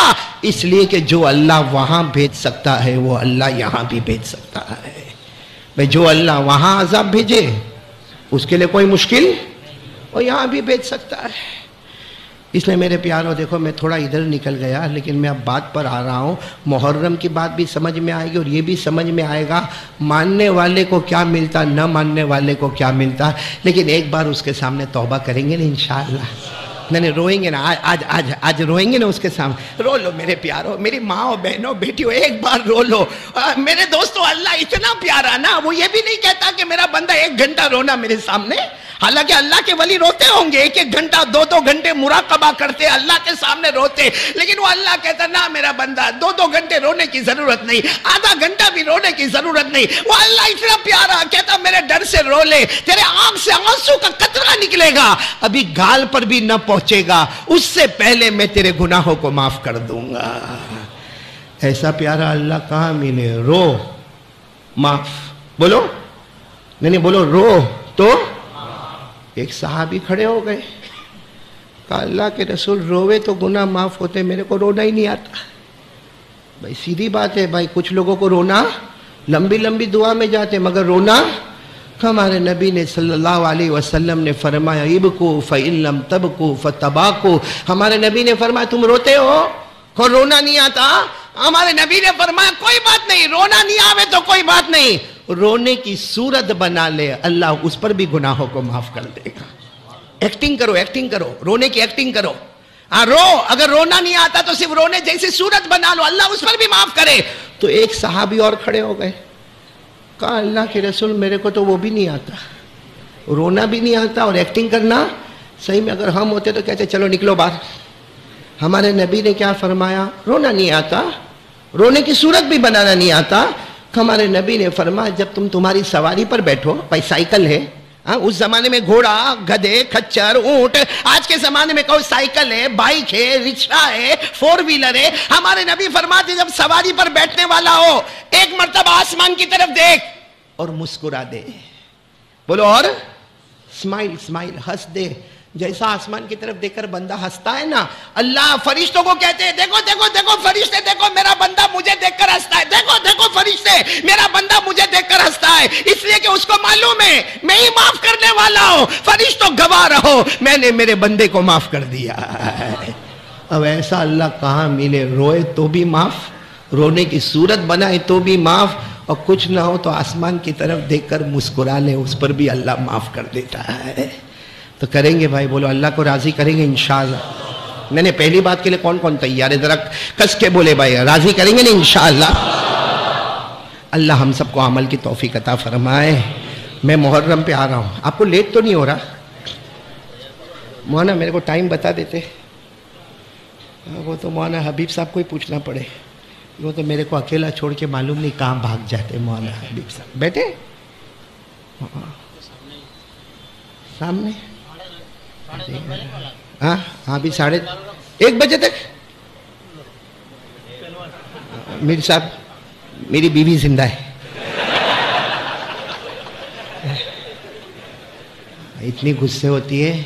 S2: اس لیے کہ جو اللہ وہاں بھیج سکتا ہے وہ اللہ یہاں بھی بھیج سکتا ہے. بھئی جو اللہ وہاں عذاب بھیجے اس کے لیے کوئی مشکل، وہ یہاں بھی بھیج سکتا ہے. اس لیے میرے پیاروں دیکھو، میں تھوڑا ادھر نکل گیا، لیکن میں اب بات پر آ رہا ہوں. محرم کی بات بھی سمجھ میں آئے گی، اور یہ بھی سمجھ میں آئے گا ماننے والے کو کیا ملتا، نہ ماننے والے کو کیا ملتا. لیکن ایک بار اس کے سامنے توبہ کریں گے نا انشاءاللہ. نہیں روئیں گے نا، آج روئیں گے نا اس کے سامنے. رو لو میرے پیاروں، میری ماں اور بہنوں بیٹیوں، ایک بار رو لو. میرے دوستوں، اللہ اتنا پیارا نا، وہ یہ بھی نہیں کہتا کہ میرا بندہ 1 گھنٹہ رونا میرے سامنے. حالانکہ اللہ کے ولی روتے ہوں گے، 1 گھنٹہ 2 گھنٹے مراقبہ کرتے، اللہ کے سامنے روتے، لیکن وہ اللہ کہتا نہ میرا بندہ 2 گھنٹے رونے کی ضرورت نہیں، آدھا گھنٹہ بھی رونے کی ضرورت نہیں. وہ اللہ اتنا پیارا کہتا میرے ڈر سے رو لے، تیرے آنکھ سے آنسو کا قطرہ نکلے گا، ابھی گال پر بھی نہ پہنچے گا، اس سے پہلے میں تیرے گناہوں کو معاف کر دوں گا. ایسا پیارا اللہ کہاں ملے؟ رو معاف، بولو نہیں بولو، رو تو. ایک صحابی کھڑے ہو گئے، کہا اللہ کے رسول روے تو گناہ معاف ہوتے، میرے کو رونا ہی نہیں آتا. بھائی سیدھی بات ہے بھائی، کچھ لوگوں کو رونا لمبی لمبی دعا میں جاتے، مگر رونا. ہمارے نبی نے صلی اللہ علیہ وسلم نے فرمایا ابکو فإن لم تبکو فتباکو. ہمارے نبی نے فرمایا تم روتے ہو اور رونا نہیں آتا. ہمارے نبی نے فرمایا کوئی بات نہیں، رونا نہیں آوے تو کوئی بات نہیں، رونے کی صورت بنا لے، اللہ اس پر بھی گناہوں کو معاف کر دے گا. ایکٹنگ کرو، ایکٹنگ کرو، رونے کی ایکٹنگ کرو. رو، اگر رونا نہیں آتا تو صرف رونے جیسی صورت بنا لو، اللہ اس پر بھی معاف کرے. تو ایک صحابی اور کھڑے ہو گئے، کہا اللہ کے رسول میرے کو تو وہ بھی نہیں آتا، رونا بھی نہیں آتا اور ایکٹنگ کرنا. صحیح میں اگر ہم ہوتے تو کہتے چلو نکلو باہر. ہمارے نبی نے کیا فرمایا؟ رونا نہیں آتا، رونے کی صورت بھی بنانا نہیں آتا. ہمارے نبی نے فرمایا جب تمہاری سواری پر بیٹھو، بھائی سائیکل ہے، اس زمانے میں گھوڑا، گدھے، کھچر، اونٹ، آج کے زمانے میں کہو سائیکل ہے، بائک ہے، رکشہ ہے، 4 ویلر ہے. ہمارے نبی فرماتے جب سواری پر بیٹھنے والا ہو، ایک مرتبہ آسمان کی طرف دیکھ اور مسکرا دے. بولو، اور اسمائل، اسمائل، ہنس دے. جیسا آسمان کی طرف دیکھ کر بندہ ہنستا ہے نا، اللہ فرشتوں کو کہتے ہیں دیکھو دیکھو دیکھو فرشتے، دیکھو میرا بندہ مجھے دیکھ کر ہنستا ہے، دیکھو دیکھو فرشتے میرا بندہ مجھے دیکھ کر ہنستا ہے. اس لیے کہ اس کو معلوم ہے میں ہی معاف کرنے والا ہوں. فرشتوں گواہ رہو، میں نے میرے بندے کو معاف کر دیا. اب ایسا اللہ کہاں ملے؟ روئے تو بھی معاف، رونے کی صورت بنائے تو بھی معاف، اور کچھ نہ ہو تو آسمان کی طرف دیکھ کر مسکرا لے، اس پر بھی اللہ معاف کر دیتا ہے. تو کریں گے بھائی، بولو اللہ کو راضی کریں گے انشاءاللہ. میں نے پہلی بات کے لیے کون کون تیار ہے؟ ذرا کس کے بولے بھائی، راضی کریں گے نا انشاءاللہ. اللہ ہم سب کو عمل کی توفیق عطا فرمائے. میں محرم پہ آ رہا ہوں، آپ کو لیٹ تو نہیں ہو رہا؟ مولانا میرے کو ٹائم بتا دیتے. وہ تو مولانا حبیب صاحب کو ہی پوچھنا پڑے، وہ تو میرے کو اکیلا چھوڑ کے معلوم نہیں کہاں بھاگ جاتے. مولانا حبیب صاحب بیٹھے، سامنے ہاں ابھی 1:30 بجے تک میر صاحب میری بیوی زندہ ہے. اتنی غصے ہوتی ہے,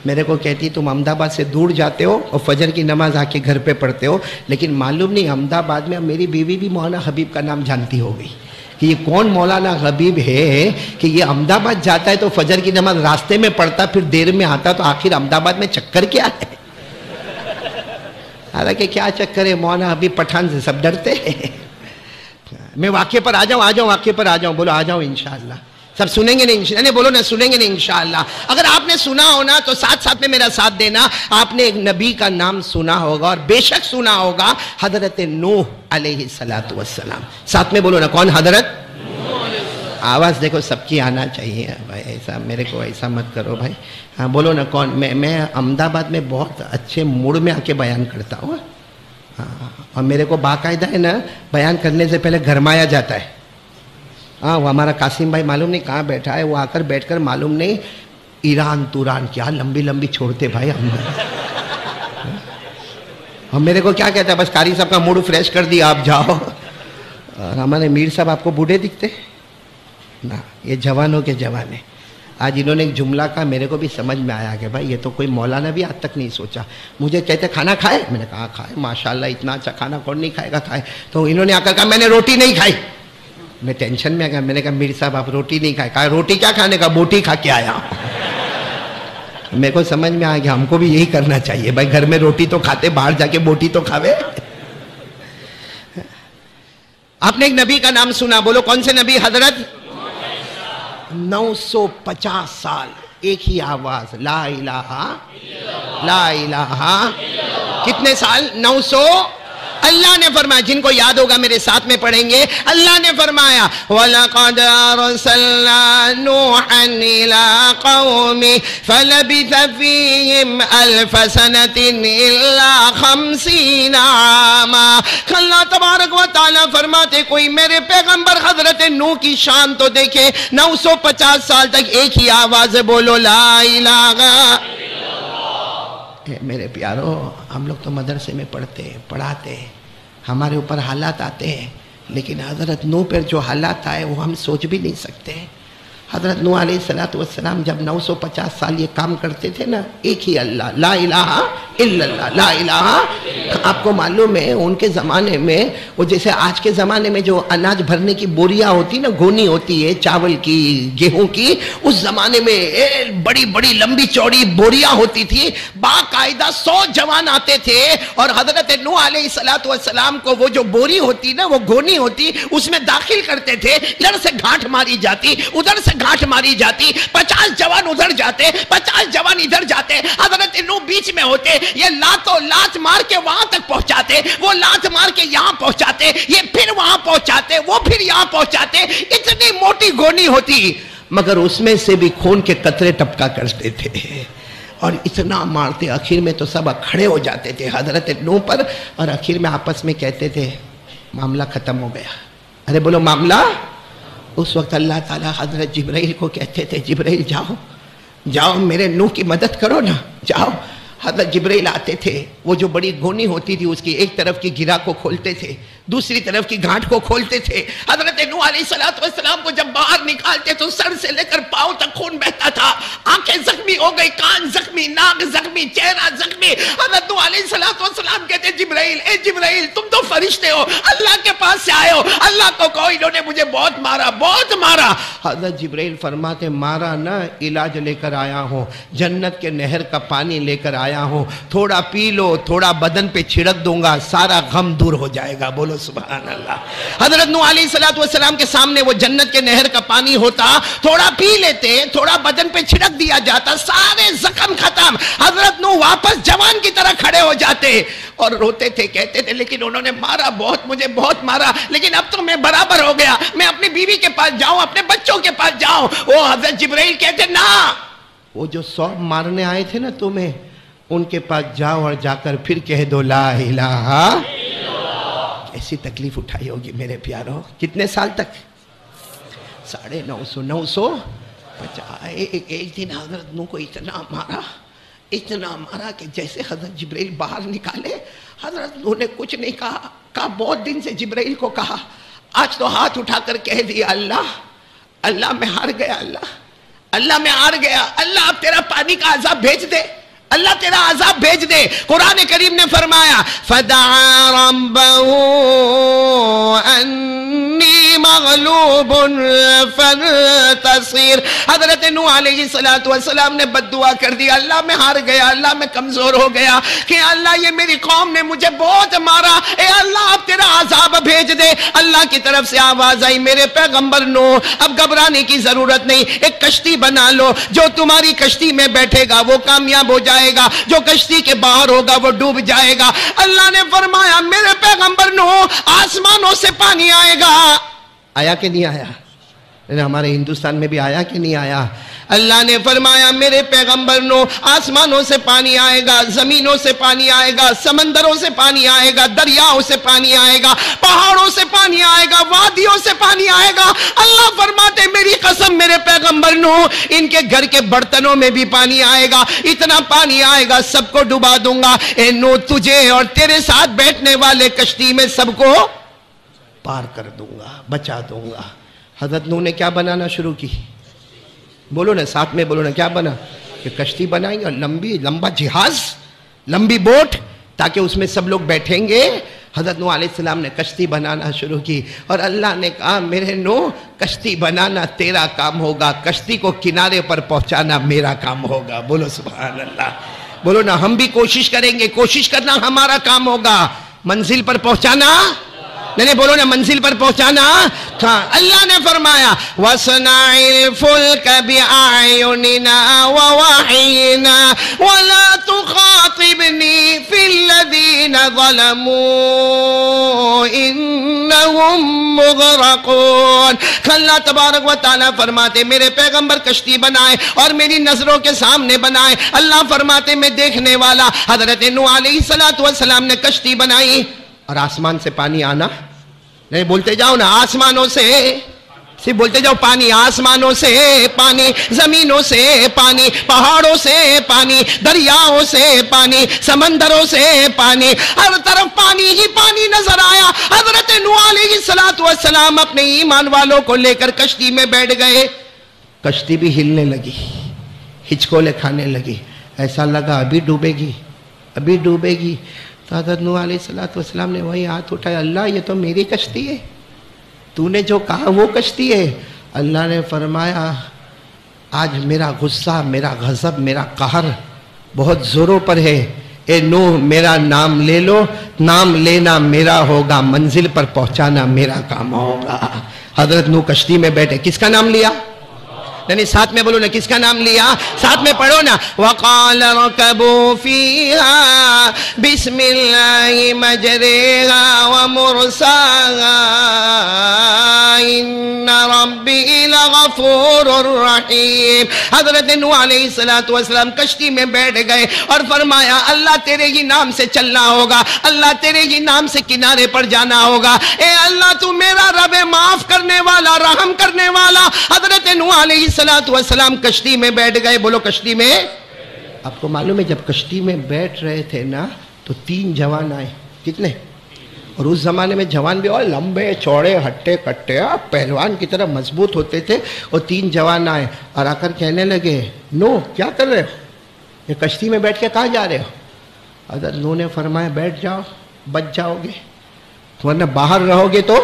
S2: میرے کو کہتی تم احمد آباد سے دور جاتے ہو اور فجر کی نماز آ کے گھر پہ پڑھتے ہو, لیکن معلوم نہیں احمد آباد میں میری بیوی بھی مولانا حبیب کا نام جانتی ہو گئی کہ یہ کون مولانا حبیب ہے کہ یہ احمد آباد جاتا ہے تو فجر کی نماز راستے میں پڑھتا, پھر دیر میں آتا, تو آخر احمد آباد میں چکر کیا ہے؟ حالانکہ کیا چکر ہے, مولانا حبیب پٹھان سے سب ڈرتے ہیں. میں واقعے پر آ جاؤں واقعے پر آ جاؤں, بولو آ جاؤں انشاءاللہ. سب سنیں گے نہیں؟ نہیں بولو نا, سنیں گے نہیں انشاءاللہ. اگر آپ نے سنا ہو نا تو ساتھ ساتھ میں میرا ساتھ دینا. آپ نے ایک نبی کا نام سنا ہوگا, اور بے شک سنا ہوگا, حضرت نوح علیہ السلام. ساتھ میں بولو نا, کون؟ حضرت آواز دیکھو سب کی آنا چاہیے بھائی, ایسا میرے کو ایسا مت کرو بھائی. ہاں بولو نا کون. میں احمد آباد میں بہت اچھے موڈ میں آ کے بیان کرتا ہوں, اور میرے کو باقاعدہ ہے نا بیان کرنے سے پہلے گرمایا جاتا ہے. ہاں وہ ہمارا قاسم بھائی معلوم نہیں کہاں بیٹھا ہے, وہ آ کر بیٹھ کر معلوم نہیں ایران توران کیا لمبی لمبی چھوڑتے بھائی ہم. اور میرے کو کیا کہتا ہے, بس قاری صاحب کا موڈ فریش کر دیا, آپ جاؤ. اور ہمارے میر صاحب آپ کو بوڑھے دکھتے نا, یہ جوانوں کے جوان ہیں. آج انہوں نے ایک جملہ کہا, میرے کو بھی سمجھ میں آیا کہ بھائی یہ تو کوئی مولانا بھی آج تک نہیں سوچا. مجھے کہتے کھانا کھائے, میں نے کہا کھائے, ماشاءاللہ اتنا اچھا کھانا کون نہیں کھائے گا, کھائے. تو انہوں نے آ کر کہا میں نے روٹی نہیں کھائی. میں ٹینشن میں آ گیا, میں نے کہا میر صاحب آپ روٹی نہیں کھائے. کہا روٹی کیا کھانے کا, بوٹی کھا کے آیا. میرے کو سمجھ میں آ گیا ہم کو بھی یہی کرنا چاہیے بھائی, گھر میں روٹی تو کھاتے, باہر جا کے بوٹی تو کھاوے. آپ نے ایک نبی کا نام سنا, بولو کون سے نبی؟ حضرت 950 سال ایک ہی آواز, لا الہ لا الہ. کتنے سال؟ 900. اللہ نے فرمایا, جن کو یاد ہوگا میرے ساتھ میں پڑھیں گے. اللہ نے فرمایا وَلَقَدْ أَرْسَلْنَا نُوحًا إِلَىٰ قَوْمِهِ فَلَبِثَ فِيهِمْ أَلْفَ سَنَةٍ إِلَّا 50 عَامًا. اللہ تبارک و تعالیٰ فرماتے کوئی میرے پیغمبر حضرت نوح کی شان تو دیکھے, 950 سال تک ایک ہی آواز بولو لا الہ. میرے پیارو, ہم لوگ تو مدرسے میں پڑھاتے, ہمارے اوپر حالات آتے ہیں, لیکن حضرت نوح پر جو حالات آئے وہ ہم سوچ بھی نہیں سکتے. حضرت نوح علیہ السلام جب 950 سال یہ کام کرتے تھے نا, ایک ہی اللہ, لا الہ الا اللہ, لا الہ. آپ کو معلوم ہے ان کے زمانے میں وہ جیسے آج کے زمانے میں جو اناج بھرنے کی بوریاں ہوتی نا, گونی ہوتی ہے چاول کی, گیہوں کی, اس زمانے میں بڑی بڑی لمبی چوڑی بوریاں ہوتی تھی. باقاعدہ 100 جوان آتے تھے اور حضرت نوح علیہ السلام کو وہ جو بوری ہوتی نا, وہ گونی ہوتی, اس میں داخل کرتے تھے. ادھر سے گھاٹ ماری جاتی, ادھر سے گھاٹ ماری جاتی, 50 جوان ادھر جاتے, 50 جوان ادھر جاتے, حضرت نوح بیچ میں ہوتے. یہ لات مار کے وہاں تک پہنچاتے, وہ لات مار کے یہاں پہنچاتے, یہ پھر وہاں پہنچاتے, وہ پھر یہاں پہنچاتے. اتنی موٹی گونی ہوتی, مگر اس میں سے بھی خون کے قطرے ٹپکا کرتے تھے, اور اتنا مارتے, آخر میں تو سب کھڑے ہو جاتے تھے حضرت نوح پر, اور آخر میں آپس میں کہتے تھے معاملہ ختم ہو گیا. ارے بولو معاملہ. اس وقت اللہ تعالیٰ حضرت جبرائیل کو کہتے تھے جبرائیل جاؤ میرے نوح کی مدد کرو نا, جاؤ. حضرت جبرائیل آتے تھے, وہ جو بڑی گونی ہوتی تھی اس کی ایک طرف کی گرہ کو کھولتے تھے, دوسری طرف کی گھاٹ کو کھولتے تھے. حضرت نوح علیہ السلام کو جب باہر نکالتے تو سر سے لے کر پاؤں تک خون بہتا تھا, آنکھیں زخمی ہو گئی, کان زخمی, ناک زخمی, چہرہ زخمی. حضرت نوح علیہ السلام کہتے جبرائیل, اے جبرائیل تم تو فرشتے ہو, اللہ کے پاس سے آئے ہو, اللہ کو کہو انہوں نے مجھے بہت مارا. حضرت جبرائیل فرماتے مارا نہ, علاج لے کر آیا ہوں, جنت کے نہر کا پانی لے کر آیا ہوں, تھوڑا پی لو, تھوڑا بدن پہ چھڑک دوں گا, سارا غم دور ہو جائے گا. بولو سبحان اللہ. حضرت نوح علیہ السلام کے سامنے وہ جنت کے نہر کا پانی ہوتا, تھوڑا پی لیتے, تھوڑا بدن پہ چھڑک دیا جاتا, سارے زخم ختم. حضرت نوح واپس جوان کی طرح کھڑے ہو جاتے اور روتے تھے, کہتے تھے لیکن انہوں نے مارا بہت, مجھے بہت مارا, لیکن اب تو میں برابر ہو گیا, میں اپنی بیوی کے پاس جاؤں, اپنے بچوں کے پاس جاؤں. وہ حضرت جبرائیل کہتے نا, وہ جو 100 مارنے آئے تھے نا تمہیں, ان کے پاس جاؤ اور جا کر پھر کہہ دو لا الہ. ایسی تکلیف اٹھائی ہوگی میرے پیاروں. کتنے سال تک؟ 950. ایک دن حضرت نو کو اتنا مارا کہ جیسے حضرت جبرائیل باہر نکالے، حضرت نو نے کچھ نہیں کہا بہت دن سے جبرائیل کو کہا، آج تو ہاتھ اٹھا کر کہہ دیا اللہ میں ہار گیا، اللہ میں ہار گیا، اللہ اب تیرا پانی کا عذاب بھیج دے، اللہ تیرا عذاب بھیج دے۔ قرآن کریم نے فرمایا فَدَعَا رَبَّهُ أَنِّي مَغْلُوبٌ فَانْتَصِرْ۔ حضرت نوح علیہ السلام نے بد دعا کر دی، اللہ میں ہار گیا، اللہ میں کمزور ہو گیا، کہ اللہ یہ میری قوم نے مجھے بہت مارا، اے اللہ اب تیرا عذاب بھیج دے۔ اللہ کی طرف سے آواز آئی، میرے پیغمبر نوح اب گھبرانے کی ضرورت نہیں، ایک کشتی بنا لو، جو تمہاری کشتی میں بیٹھے گا وہ کامیاب ہو جائے گا، جو کشتی کے باہر ہوگا وہ ڈوب جائے گا۔ اللہ نے فرمایا میرے پیغمبر نوح آسمانوں سے پانی آئے گا، آیا کہ نہیں آیا؟ ہمارے ہندوستان میں بھی آیا کہ نہیں آیا؟ اللہ نے فرمایا میرے پیغمبر نوح آسمانوں سے پانی آئے گا، زمینوں سے پانی آئے گا، سمندروں سے پانی آئے گا، دریاؤں سے پانی آئے گا، پہاڑوں سے پانی آئے گا، وادیوں سے پانی آئے گا۔ اللہ فرماتے میری قسم میرے پیغمبر نوح ان کے گھر کے برتنوں میں بھی پانی آئے گا، اتنا پانی آئے گا سب کو ڈبا دوں گا۔ اے نوح تجھے اور تیرے ساتھ بیٹھنے والے کشتی میں سب کو پار کر دوں گا، بچا دوں گا۔ حضرت نوح نے کیا بنانا شروع کی؟ بولو نا ساتھ میں، بولو نا کیا بنا؟ کہ کشتی بنائیں گے، لمبا جہاز، لمبی بوٹ، تاکہ اس میں سب لوگ بیٹھیں گے۔ حضرت نوح علیہ السلام نے کشتی بنانا شروع کی، اور اللہ نے کہا میرے نوح کشتی بنانا تیرا کام ہوگا، کشتی کو کنارے پر پہنچانا میرا کام ہوگا۔ بولو سبحان اللہ، بولو نا ہم بھی کوشش کریں گے، کوشش کرنا ہمارا کام ہوگا، منزل پر پہنچانا نہیں، بولو نا منزل پر پہنچانا۔ اللہ نے فرمایا وَصْنَعِ الْفُلْكَ بِأَعْيُنِنَا وَوَحْيِنَا وَلَا تُخَاطِبْنِي فِي الَّذِينَ ظَلَمُوا إِنَّهُمْ مُغْرَقُونَ۔ اللہ تبارک و تعالیٰ فرماتے میرے پیغمبر کشتی بنائے اور میری نظروں کے سامنے بنائے۔ اللہ فرماتے میں دیکھنے والا۔ حضرت نوح علیہ السلام نے کشتی بنائی اور آسمان سے پانی آنا، نہیں بولتے جاؤ نا، آسمانوں سے، صرف بولتے جاؤ پانی، آسمانوں سے پانی، زمینوں سے پانی، پہاڑوں سے پانی، دریاؤں سے پانی، سمندروں سے پانی، ہر طرف پانی ہی پانی نظر آیا۔ حضرت نوح علیہ السلام اپنے ایمان والوں کو لے کر کشتی میں بیٹھ گئے، کشتی بھی ہلنے لگی، ہچکولے کھانے لگی، ایسا لگا ابھی ڈوبے گی، ابھی ڈوبے گی۔ تو حضرت نوح علیہ السلام نے وہی ہاتھ اٹھایا، اللہ یہ تو میری کشتی ہے، تو نے جو کہا وہ کشتی ہے۔ اللہ نے فرمایا آج میرا غصہ، میرا غضب، میرا قہر بہت زوروں پر ہے، اے نوح میرا نام لے لو، نام لینا میرا ہوگا، منزل پر پہنچانا میرا کام ہوگا۔ حضرت نوح کشتی میں بیٹھے، کس کا نام لیا؟ یعنی ساتھ میں بولو نا کس کا نام لیا؟ ساتھ میں پڑھو نا وَقَالَ رَكَبُوا فِيهَا بِسْمِ اللَّهِ مَجْرَاهَا وَمُرْسَاهَا إِنَّ رَبِّي لَغَفُورٌ رَحِيمٌ۔ حضرت نوح علیہ السلام کشتی میں بیٹھ گئے اور فرمایا اللہ تیرے ہی نام سے چلنا ہوگا، اللہ تیرے ہی نام سے کنارے پر جانا ہوگا، اے اللہ تو میرا رب معاف کرنے والا، رحم کرنے والا۔ حضرت نوح علیہ السلام کشتی میں بیٹھ گئے، بولو کشتی میں۔ آپ کو معلوم ہے جب کشتی میں بیٹھ رہے تھے نا تو 3 جوان آئے، کتنے؟ اور اس زمانے میں جوان بھی اور لمبے چوڑے ہٹے کٹے پہلوان کی طرح مضبوط ہوتے تھے، اور 3 جوان آئے اور آ کر کہنے لگے نوح کیا کر رہے ہو، یہ کشتی میں بیٹھ کے کہاں جا رہے ہو؟ حضرت نوح نے فرمایا بیٹھ جاؤ بچ جاؤ گے، ورنہ باہر رہو گے تو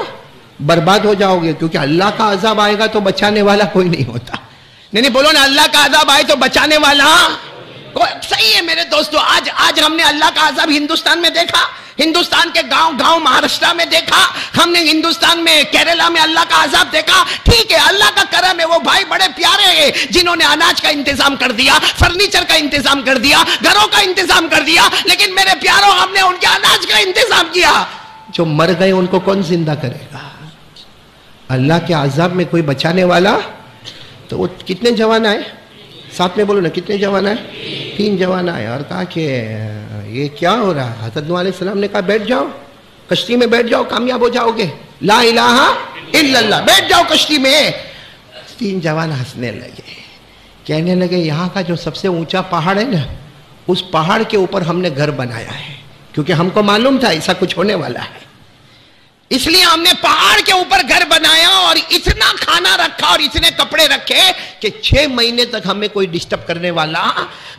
S2: برباد ہو جاؤ گے، کیونکہ اللہ کا عذاب آئے گا تو بچانے والا کوئی نہیں ہوتا۔ نہیں بولو نا اللہ کا عذاب آئے تو بچانے والا صحیح ہے میرے دوستو۔ آج ہم نے اللہ کا عذاب ہندوستان میں دیکھا، ہندوستان کے گاؤں مہاراشٹر میں دیکھا، ہم نے ہندوستان میں کیرلا میں اللہ کا عذاب دیکھا۔ ٹھیک ہے اللہ کا کرم ہے، وہ بھائی بڑے پیارے ہیں جنہوں نے اناج کا انتظام کر دیا، فرنیچر کا انتظام کر دیا، گھروں کا انتظام کر دیا، لیکن میرے پیاروں ہم نے ان کے اناج کا انتظام کیا۔ جو مر گئے ان کو کون زندہ کرے گا؟ اللہ کے عذاب میں کوئی بچانے والا؟ تو وہ کتنے جوان آئے؟ ساتھ میں بولو نا کتنے جوان آئے؟ 3 جوان آئے اور کہا کہ یہ کیا ہو رہا ہے؟ حضرت نوح علیہ السلام نے کہا بیٹھ جاؤ کشتی میں، بیٹھ جاؤ کامیاب ہو جاؤ گے، لا الہ الا اللہ، بیٹھ جاؤ کشتی میں۔ 3 جوان ہنسنے لگے، کہنے لگے یہاں کا جو سب سے اونچا پہاڑ ہے نا، اس پہاڑ کے اوپر ہم نے گھر بنایا ہے، کیونکہ ہم کو معلوم تھا ایسا کچھ ہونے والا ہے، اس لیے ہم نے پہاڑ کے اوپر گھر بنایا اور اتنا کھانا رکھا اور اتنے کپڑے رکھے کہ 6 مہینے تک ہمیں کوئی ڈسٹرب کرنے والا،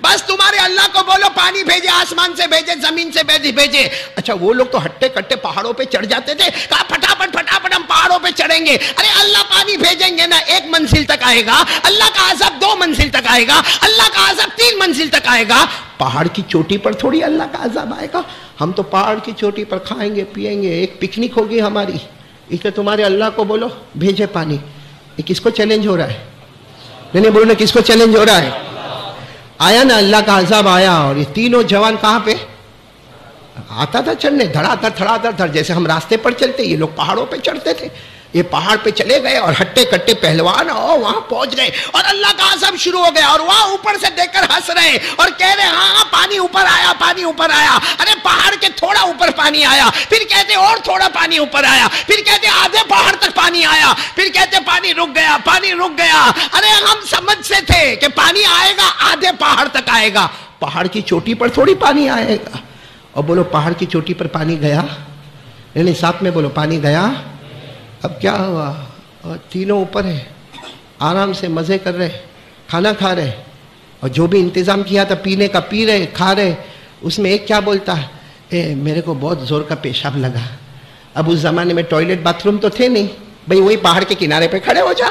S2: بس تمہارے اللہ کو بولو پانی بھیجے، آسمان سے بھیجے، زمین سے بھیجے۔ اچھا وہ لوگ تو ہٹے کٹے پہاڑوں پہ چڑھ جاتے تھے، کہا پھٹافٹ ہم پہاڑوں پہ چڑھیں گے۔ ارے اللہ پانی بھیجیں گے نا 1 منزل تک آئے گا، اللہ کا عذاب 2 منزل تک آئے گا، اللہ کا عذاب 3 منزل تک آئے گا، پہاڑ کی چوٹی پر تھوڑی اللہ کا عذاب آئے گا۔ ہم تو پہاڑ کی چوٹی پر کھائیں گے پیئیں گے، ایک پکنک ہوگی ہماری، اس لیے تمہارے اللہ کو بولو بھیجے پانی۔ یہ کس کو چیلنج ہو رہا ہے؟ نہیں بولو نا، کس کو چیلنج ہو رہا ہے؟ آیا نا اللہ کا عذاب آیا، اور یہ تینوں جوان کہاں پہ آتا تھا چڑھنے، دھڑا دھڑ، جیسے ہم راستے پر چلتے یہ لوگ پہاڑوں پہ چڑھتے تھے، یہ پہاڑ پہ چلے گئے اور ہٹے کٹے پہلوان وہاں پہنچ گئے اور اللہ کا عذاب شروع ہو گیا، اور وہاں اوپر سے دیکھ کر ہنس رہے اور کہہ رہے ہاں پانی اوپر آیا، پانی اوپر آیا۔ ارے پہاڑ کے تھوڑا اوپر پانی آیا، پھر کہتے اور تھوڑا پانی اوپر آیا، پھر کہتے آدھے پہاڑ تک پانی آیا، پھر کہتے پانی رک گیا، پانی رک گیا۔ ارے ہم سمجھ سے تھے کہ پانی آئے گا آدھے پہاڑ تک آئے گا، پہاڑ کی چوٹی پر تھوڑی پانی آئے گا۔ اور بولو پہاڑ کی چوٹی پر پانی گیا؟ نہیں ساتھ میں بولو پانی گیا۔ اب کیا ہوا؟ اور تینوں اوپر ہیں، آرام سے مزے کر رہے، کھانا کھا رہے، اور جو بھی انتظام کیا تھا پینے کا پی رہے، کھا رہے۔ اس میں ایک کیا بولتا ہے، میرے کو بہت زور کا پیشاب لگا۔ اب اس زمانے میں ٹوائلٹ باتھ روم تو تھے نہیں، بھئی وہی پہاڑ کے کنارے پہ کھڑے ہو جا۔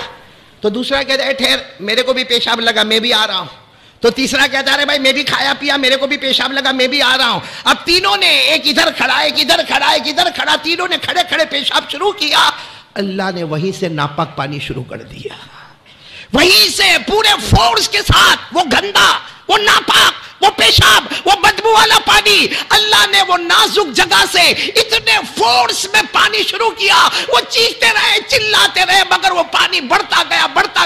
S2: تو دوسرا کہتا ہے ٹھہر میرے کو بھی پیشاب لگا، میں بھی آ رہا ہوں۔ تو تیسرا کہتا ہے بھائی میں بھی کھایا پیا، میرے کو بھی پیشاب لگا، میں بھی آ رہا ہوں۔ اب تینوں نے ایک ادھر کھڑا، ایک ادھر کھڑا، ایک ادھر کھڑا، تینوں نے کھڑے کھڑے پیشاب شروع کیا۔ اللہ نے وہیں سے ناپاک پانی شروع کر دیا، وہیں سے پورے فورس کے ساتھ وہ گندا، وہ ناپاک، وہ پیشاب، وہ بدبو والا پانی، اللہ نے وہ نازک جگہ سے اتنے فورس میں پانی شروع کیا۔ وہ چیختے رہے، چلاتے رہے، مگر وہ پانی بڑھتا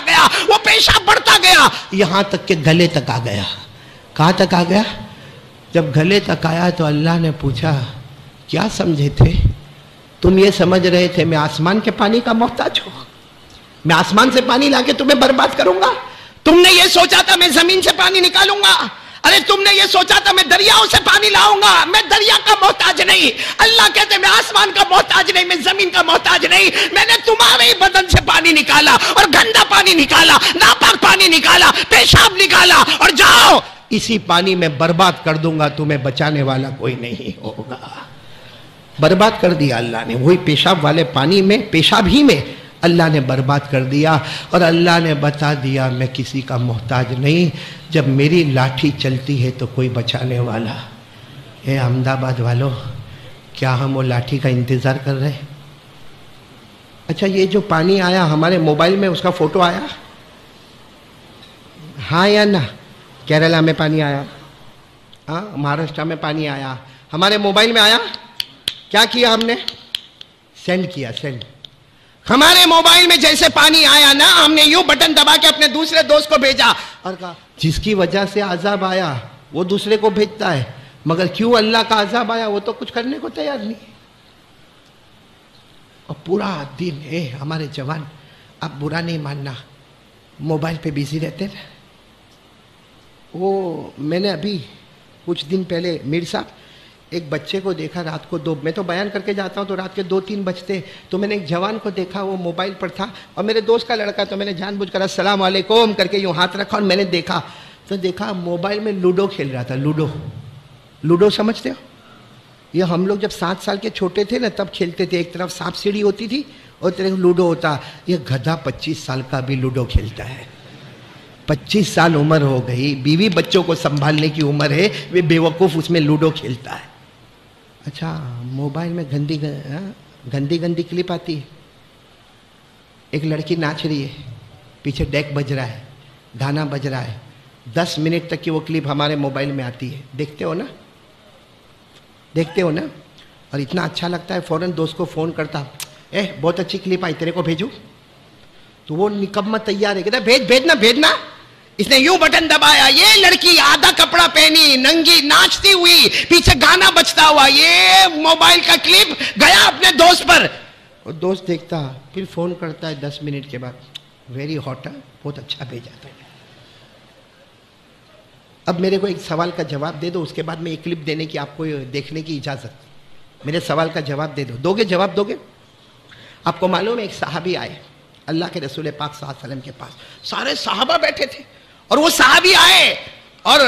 S2: گیا، وہ پیشاب بڑھتا گیا، یہاں تک کہ گلے تک آ گیا۔ کہاں تک آ گیا؟ جب گلے تک آیا تو اللہ نے پوچھا کیا سمجھے تھے تم؟ یہ سمجھ رہے تھے میں آسمان کے پانی کا محتاج ہوں، میں آسمان سے پانی لا کے تمہیں برباد کروں گا؟ تم نے یہ سوچا تھا میں زمین سے پانی نکالوں گا؟ ارے تم نے یہ سوچا تھا میں دریاؤں سے پانی لاؤں گا؟ میں دریا کا محتاج نہیں۔ اللہ کہتے میں آسمان کا محتاج نہیں، میں زمین کا محتاج نہیں، میں نے تمہارے ہی بدن سے پانی نکالا، اور گندا پانی نکالا، ناپاک پانی نکالا، پیشاب نکالا، اور جاؤ اسی پانی میں برباد کر دوں گا، تمہیں بچانے والا کوئی نہیں ہوگا۔ برباد کر دیا اللہ نے، وہی پیشاب والے پانی میں، پیشاب ہی میں اللہ نے برباد کر دیا، اور اللہ نے بتا دیا میں کسی کا محتاج نہیں، جب میری لاٹھی چلتی ہے تو کوئی بچانے والا۔ اے احمد آباد والو، کیا ہم وہ لاٹھی کا انتظار کر رہے؟ اچھا یہ جو پانی آیا ہمارے موبائل میں، اس کا فوٹو آیا؟ ہاں یا نہ؟ کیرلا میں پانی آیا، ہاں مہاراشٹر میں پانی آیا، ہمارے موبائل میں آیا؟ کیا کیا ہم نے؟ سینڈ کیا، سینڈ۔ ہمارے موبائل میں جیسے پانی آیا نا، ہم نے یوں بٹن دبا کے اپنے دوسرے دوست کو بھیجا اور کہا جس کی وجہ سے عذاب آیا وہ دوسرے کو بھیجتا ہے، مگر کیوں اللہ کا عذاب آیا وہ تو کچھ کرنے کو تیار نہیں۔ اور پورا دن ہمارے جوان، اب برا نہیں ماننا، موبائل پہ بیزی رہتے نا۔ وہ میں نے ابھی کچھ دن پہلے میر صاحب ایک بچے کو دیکھا رات کو میں تو بیان کر کے جاتا ہوں تو رات کے 2-3 بجتے، تو میں نے ایک جوان کو دیکھا وہ موبائل پر تھا، اور میرے دوست کا لڑکا، تو میں نے جان بوجھ کر السلام علیکم کر کے یوں ہاتھ رکھا، اور میں نے دیکھا موبائل میں لوڈو کھیل رہا تھا۔ لوڈو سمجھتے ہو؟ یہ ہم لوگ جب 7 سال کے چھوٹے تھے نا تب کھیلتے تھے، ایک طرف سانپ سیڑھی ہوتی تھی اور ایک طرف لوڈو ہوتا۔ یہ گدھا 25 سال کا بھی لوڈو کھیلتا ہے، 25 سال عمر ہو گئی، بیوی بچوں کو سنبھالنے کی عمر ہے، وہ بے وقوف اس میں لوڈو کھیلتا ہے۔ اچھا موبائل میں گندی کلپ آتی ہے، ایک لڑکی ناچ رہی ہے، پیچھے ڈیک بج رہا ہے، گانا بج رہا ہے، 10 منٹ تک کی وہ کلپ ہمارے موبائل میں آتی ہے، دیکھتے ہو نا؟ اور اتنا اچھا لگتا ہے، فوراً دوست کو فون کرتا، بہت اچھی کلپ آئی، تیرے کو بھیجوں؟ تو وہ نکمہ تیار ہے، کہتا بھیجنا۔ اس نے یوں بٹن دبایا، یہ لڑکی آدھا کپڑا پہنی، ننگی، ناچتی ہوئی، پیچھے گانا بجتا ہوا، یہ موبائل کا کلپ گیا اپنے دوست پر، اور دوست دیکھتا پھر فون کرتا ہے 10 منٹ کے بعد، ویری ہاٹ، بہت اچھا بھیجا تھا۔ اب میرے کو ایک سوال کا جواب دے دو، اس کے بعد میں ایک کلپ دینے کی آپ کو دیکھنے کی اجازت. میرے سوال کا جواب دے دو. دو گے؟ جواب دو گے؟ آپ کو معلوم ہے ایک صحابی آئے اللہ کے رسول پاک صلی اللہ علیہ وسلم کے پاس، سارے صحابہ بیٹھے تھے، اور وہ صحابی آئے اور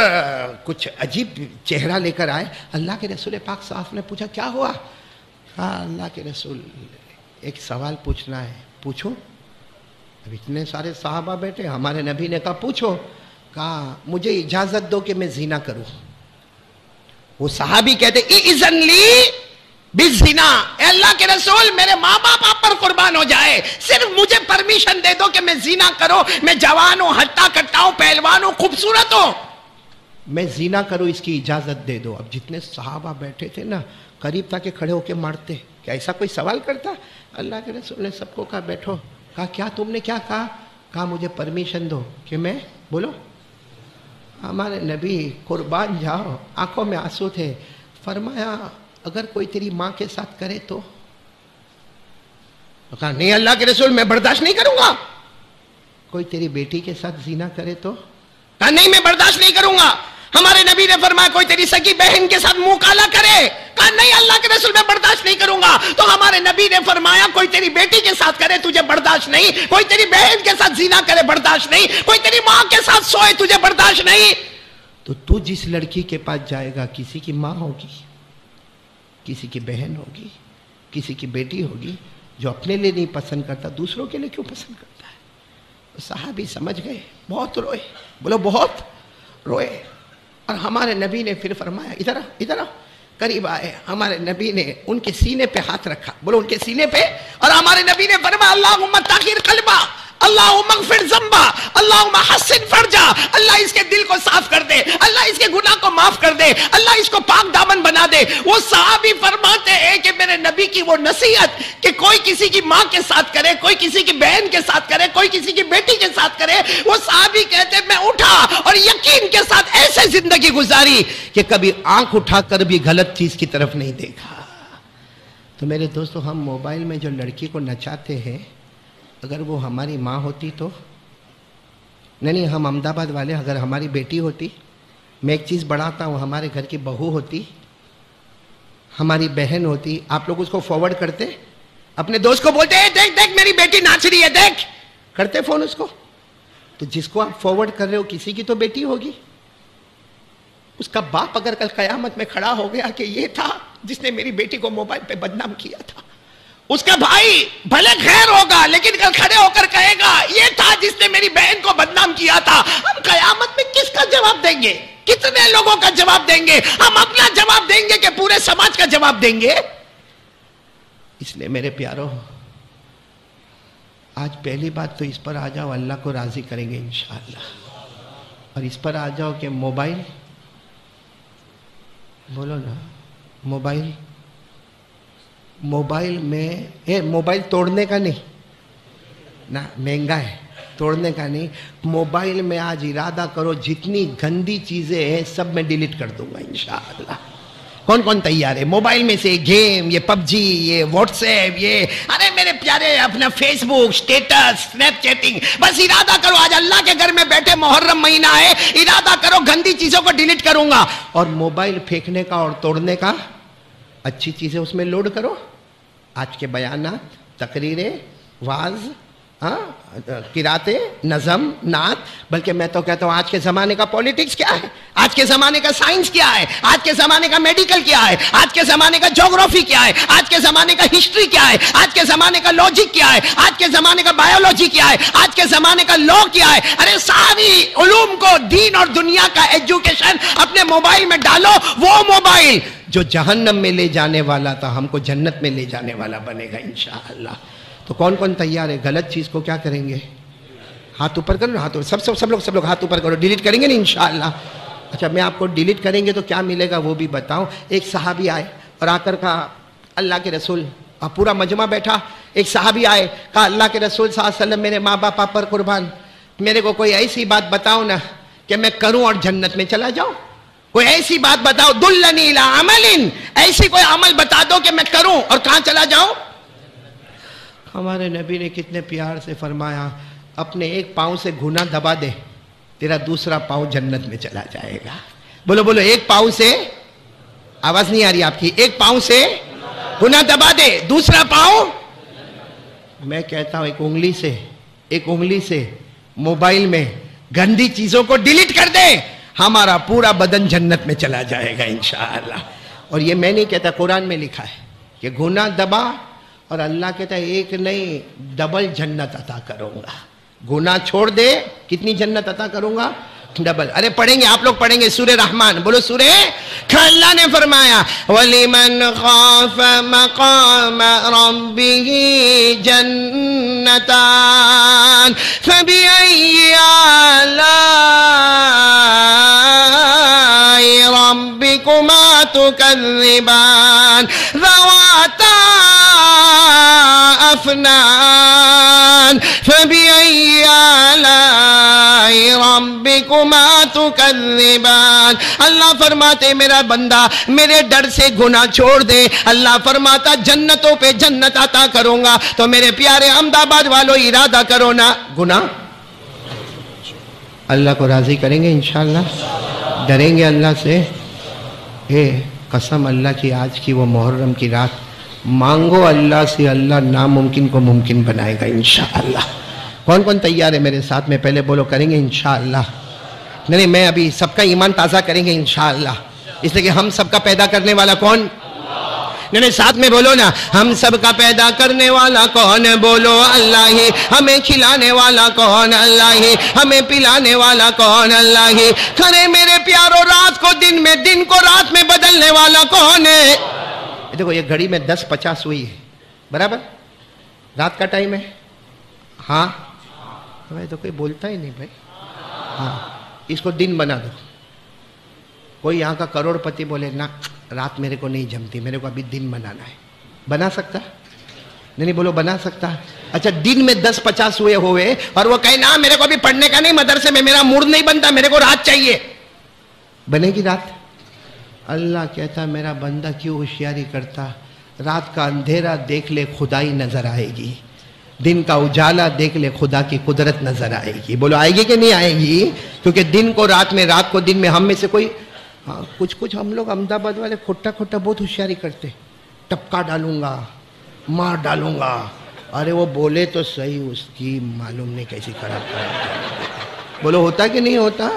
S2: کچھ عجیب چہرہ لے کر آئے. اللہ کے رسول پاک صلی اللہ علیہ وسلم نے پوچھا کیا ہوا؟ کہا اللہ کے رسول ایک سوال پوچھنا ہے. پوچھو. اب اتنے سارے صحابہ بیٹھے، ہمارے نبی نے کہا پوچھو. کہا مجھے اجازت دو کہ میں زنا کروں. وہ صحابی کہتے اذن لی بالزنا، اے اللہ کے رسول میرے ماں باپ آپ پر قربان ہو جائے، صرف مجھے پرمیشن دے دو کہ میں زنا کروں. میں جوان ہوں، ہٹا کٹا ہوں، پہلوان ہوں، خوبصورت ہوں، میں زنا کروں، اس کی اجازت دے دو. اب جتنے صحابہ بیٹھے تھے نا قریب تھا کہ کھڑے ہو کے مارتے. کیا ایسا کوئی سوال کرتا؟ اللہ کے رسول نے سب کو کہا بیٹھو. کہا کیا تم نے کیا کہا؟ کہا مجھے پرمیشن دو کہ میں بولو. ہمارے نبی قربان جاؤ، آنکھوں میں آنسو تھے. فرمایا اگر کوئی تیری ماں کے ساتھ کرے تو؟ کہا نہیں اللہ کے رسول میں برداشت نہیں کروں گا. کوئی تیری بیٹی کے ساتھ زنا کرے تو؟ کہا نہیں میں برداشت نہیں کروں گا. ہمارے نبی نے فرمایا کوئی تیری سگی بہن کے ساتھ منہ کالا کرے؟ کہا نہیں اللہ کے رسول میں برداشت نہیں کروں گا. تو ہمارے نبی نے فرمایا کوئی تیری بیٹی کے ساتھ کرے تجھے برداشت نہیں، کوئی تیری بہن کے ساتھ زنا کرے برداشت نہیں، کوئی تیری ماں کے ساتھ سوئے تجھے برداشت نہیں. تو تو جس لڑکی کے پاس جائے گا کسی کی ماں ہوگی، کسی کی بہن ہوگی، کسی کی بیٹی ہوگی، جو اپنے لیے نہیں پسند کرتا دوسروں کے لیے کیوں پسند کرتا ہے؟ صحابی سمجھ گئے، بہت روئے. بولو بہت روئے. اور ہمارے نبی نے پھر فرمایا ادھر ادھر قریب آئے. ہمارے نبی نے ان کے سینے پہ ہاتھ رکھا. بولو ان کے سینے پہ. اور ہمارے نبی نے فرمایا اللہم طہر قلبہ، اللہم اغفر ذنبہ، اللہم حسن فرجہ. اللہ اس کے دل کو صاف کر دے، اللہ اس کے گناہ کو معاف کر دے، اللہ اس کو پاک دامن بنا دے. وہ صحابی فرماتے ہیں کہ میرے نبی کی وہ نصیحت کہ کوئی کسی کی ماں کے ساتھ کرے، کوئی کسی کی بہن کے ساتھ کرے، کوئی کسی کی بیٹی کے ساتھ کرے. وہ صحابی کہتے میں اٹھا اور یقین کے ساتھ ایسے زندگی گزاری کہ کبھی آنکھ اٹھا کر بھی غلط چیز کی طرف نہیں دیکھا. تو میرے دوستو ہم موبائل میں جو لڑکی کو نچاتے ہیں اگر وہ ہماری ماں ہوتی تو؟ نہیں ہم احمد آباد والے، اگر ہماری بیٹی ہوتی. میں ایک چیز بڑھاتا ہوں، ہمارے گھر کی بہو ہوتی، ہماری بہن ہوتی، آپ لوگ اس کو فارورڈ کرتے، اپنے دوست کو بولتے ہیں دیکھ دیکھ میری بیٹی ناچ رہی ہے دیکھ، کرتے فون اس کو. تو جس کو آپ فارورڈ کر رہے ہو کسی کی تو بیٹی ہوگی. اس کا باپ اگر کل قیامت میں کھڑا ہو گیا کہ یہ تھا جس نے میری بیٹی کو موبائل پہ بدنام کیا تھا، اس کا بھائی بھلے خیر ہوگا لیکن کل کھڑے ہو کر کہے گا یہ تھا جس نے میری بہن کو بدنام کیا تھا. ہم قیامت میں کس کا جواب دیں گے؟ کتنے لوگوں کا جواب دیں گے؟ ہم اپنا جواب دیں گے کہ پورے سماج کا جواب دیں گے؟ اس لیے میرے پیارو آج پہلی بات تو اس پر آ جاؤ، اللہ کو راضی کریں گے انشاءاللہ. اور اس پر آ جاؤ کہ موبائل، بولو نا موبائل میں موبائل توڑنے کا نہیں نا، مہنگا ہے، توڑنے کا نہیں. موبائل میں آج ارادہ کرو جتنی گندی چیزیں ہیں سب میں ڈیلیٹ کر دوں گا انشاءاللہ. کون کون تیار ہے؟ موبائل میں سے گیم، یہ پب جی، یہ واٹس ایپ، یہ ارے میرے پیارے اپنا فیس بک، اسٹیٹس، اسنیپ چیٹنگ، بس ارادہ کرو آج اللہ کے گھر میں بیٹھے محرم مہینہ ہے، ارادہ کرو گندی چیزوں کو ڈیلیٹ کروں گا. اور موبائل پھینکنے کا اور توڑنے کا، اچھی چیزیں اس میں لوڈ کرو. آج کے بیانات، تقریریں، واعظ، قراتیں، نظم، نعت. بلکہ میں تو کہتا ہوں آج کے زمانے کا پولیٹکس کیا ہے، آج کے زمانے کا سائنس کیا ہے، آج کے زمانے کا میڈیکل کیا ہے، آج کے زمانے کا جغرافی کیا ہے، آج کے زمانے کا ہسٹری کیا ہے، آج کے زمانے کا لاجک کیا ہے، آج کے زمانے کا بایولوجی کیا ہے، آج کے زمانے کا لا کیا ہے. ارے ساری علوم کو، دین اور دنیا کا ایجوکیشن اپنے موبائل میں ڈالو. وہ موبائل جو جہنم میں لے جانے والا تھا ہم کو جنت میں لے جانے والا بنے گا انشاءاللہ. تو کون کون تیار ہے؟ غلط چیز کو کیا کریں گے؟ ہاتھ اوپر کرو، ہاتھ سب لوگ ہاتھ اوپر کرو. ڈیلیٹ کریں گے نا انشاءاللہ. اچھا میں آپ کو ڈیلیٹ کریں گے تو کیا ملے گا وہ بھی بتاؤں. ایک صحابی آئے اور آ کر کہا اللہ کے رسول، پورا مجمع بیٹھا، ایک صحابی آئے کہا اللہ کے رسول صلی اللہ علیہ وسلم میرے ماں باپ پر قربان، میرے کو کوئی ایسی بات بتاؤ نا کہ میں کروں اور جنت میں چلا جاؤں. کوئی ایسی بات بتاؤ، دلنی الی عمل، ایسی کوئی عمل بتا دو کہ میں کروں اور کہاں چلا جاؤں. ہمارے نبی نے کتنے پیار سے فرمایا اپنے ایک پاؤں سے گھنا دبا دے. تیرا دوسرا پاؤں جنت میں چلا جائے گا. بولو بولو, ایک پاؤں سے, آواز نہیں آ رہی آپ کی, ایک پاؤں سے گناہ دبا دے, دوسرا پاؤں. میں کہتا ہوں ایک انگلی سے موبائل میں گندی چیزوں کو ڈیلیٹ کر دے, ہمارا پورا بدن جنت میں چلا جائے گا انشاءاللہ. اور یہ میں نہیں کہتا, قرآن میں لکھا ہے کہ گناہ دبا, اور اللہ کہتا ہے ایک نہیں ڈبل جنت عطا کروں گا. گناہ چھوڑ دے, کتنی جنت عطا کروں گا؟ ڈبل. ارے پڑھیں گے, آپ لوگ پڑھیں گے سورہ رحمان, بولو سورہ. اللہ نے فرمایا وَلِمَنْ خَافَ مَقَامَ رَبِّهِ جَنَّتَانِ فَبِأَيِّ آلَاءِ رَبِّكُمَا تُكَذِّبَانِ ذَوَاتَا أَفْنَانٍ فَبِأَيِّ آلَاءِ رَبِّكُمَا تُكَذِّبَانِ. اللہ فرماتے میرا بندہ میرے ڈر سے گناہ چھوڑ دے, اللہ فرماتا جنتوں پہ جنت عطا کروں گا. تو میرے پیارے احمد آباد والوں ارادہ کرو نا, گناہ اللہ کو راضی کریں گے انشاءاللہ, ڈریں گے اللہ سے. قسم اللہ کی, آج کی وہ محرم کی رات مانگو اللہ سے, اللہ ناممکن کو ممکن بنائے گا انشاءاللہ. کون کون تیار ہے میرے ساتھ میں؟ پہلے بولو کریں گے انشاءاللہ. نہیں میں ابھی سب کا ایمان تازہ کریں گے انشاءاللہ, اس لیے کہ ہم سب کا پیدا کرنے والا کون؟ نہیں ساتھ میں بولو نا, ہم سب کا پیدا کرنے والا کون؟ بولو اللہ ہی. ہمیں کھلانے والا کون؟ اللہ ہی. ہمیں پلانے والا کون؟ اللہ ہی. کرے میرے پیارو رات کو دن میں, دن کو رات میں بدلنے والا کون ہے؟ دیکھو یہ گھڑی میں 10:50 ہوئی ہے, برابر رات کا ٹائم ہے. ہاں بھائی تو کوئی بولتا ہی نہیں بھائی. ہاں اس کو دن بنا دو. کوئی یہاں کا کروڑ پتی بولے نا رات میرے کو نہیں جمتی, میرے کو ابھی دن بنانا ہے, بنا سکتا؟ نہیں بولو بنا سکتا. اچھا دن میں 10:50 ہوئے اور وہ کہے نا میرے کو ابھی پڑھنے کا نہیں, مدرسے میں میرا موڈ نہیں بنتا, میرے کو رات چاہیے, بنے گی رات؟ اللہ کہتا میرا بندہ کیوں ہوشیاری کرتا, رات کا اندھیرا دیکھ لے خدائی نظر آئے گی, دن کا اجالا دیکھ لے خدا کی قدرت نظر آئے گی. بولو آئے گی کہ نہیں آئے گی؟ کیونکہ دن کو رات میں, رات کو دن میں. ہم میں سے کوئی کچھ ہم لوگ احمد آباد والے کھوٹا بہت ہوشیاری کرتے, ٹپکا ڈالوں گا, مار ڈالوں گا. ارے وہ بولے تو صحیح, اس کی معلوم نہیں کیسی خراب. بولو ہوتا کہ نہیں ہوتا؟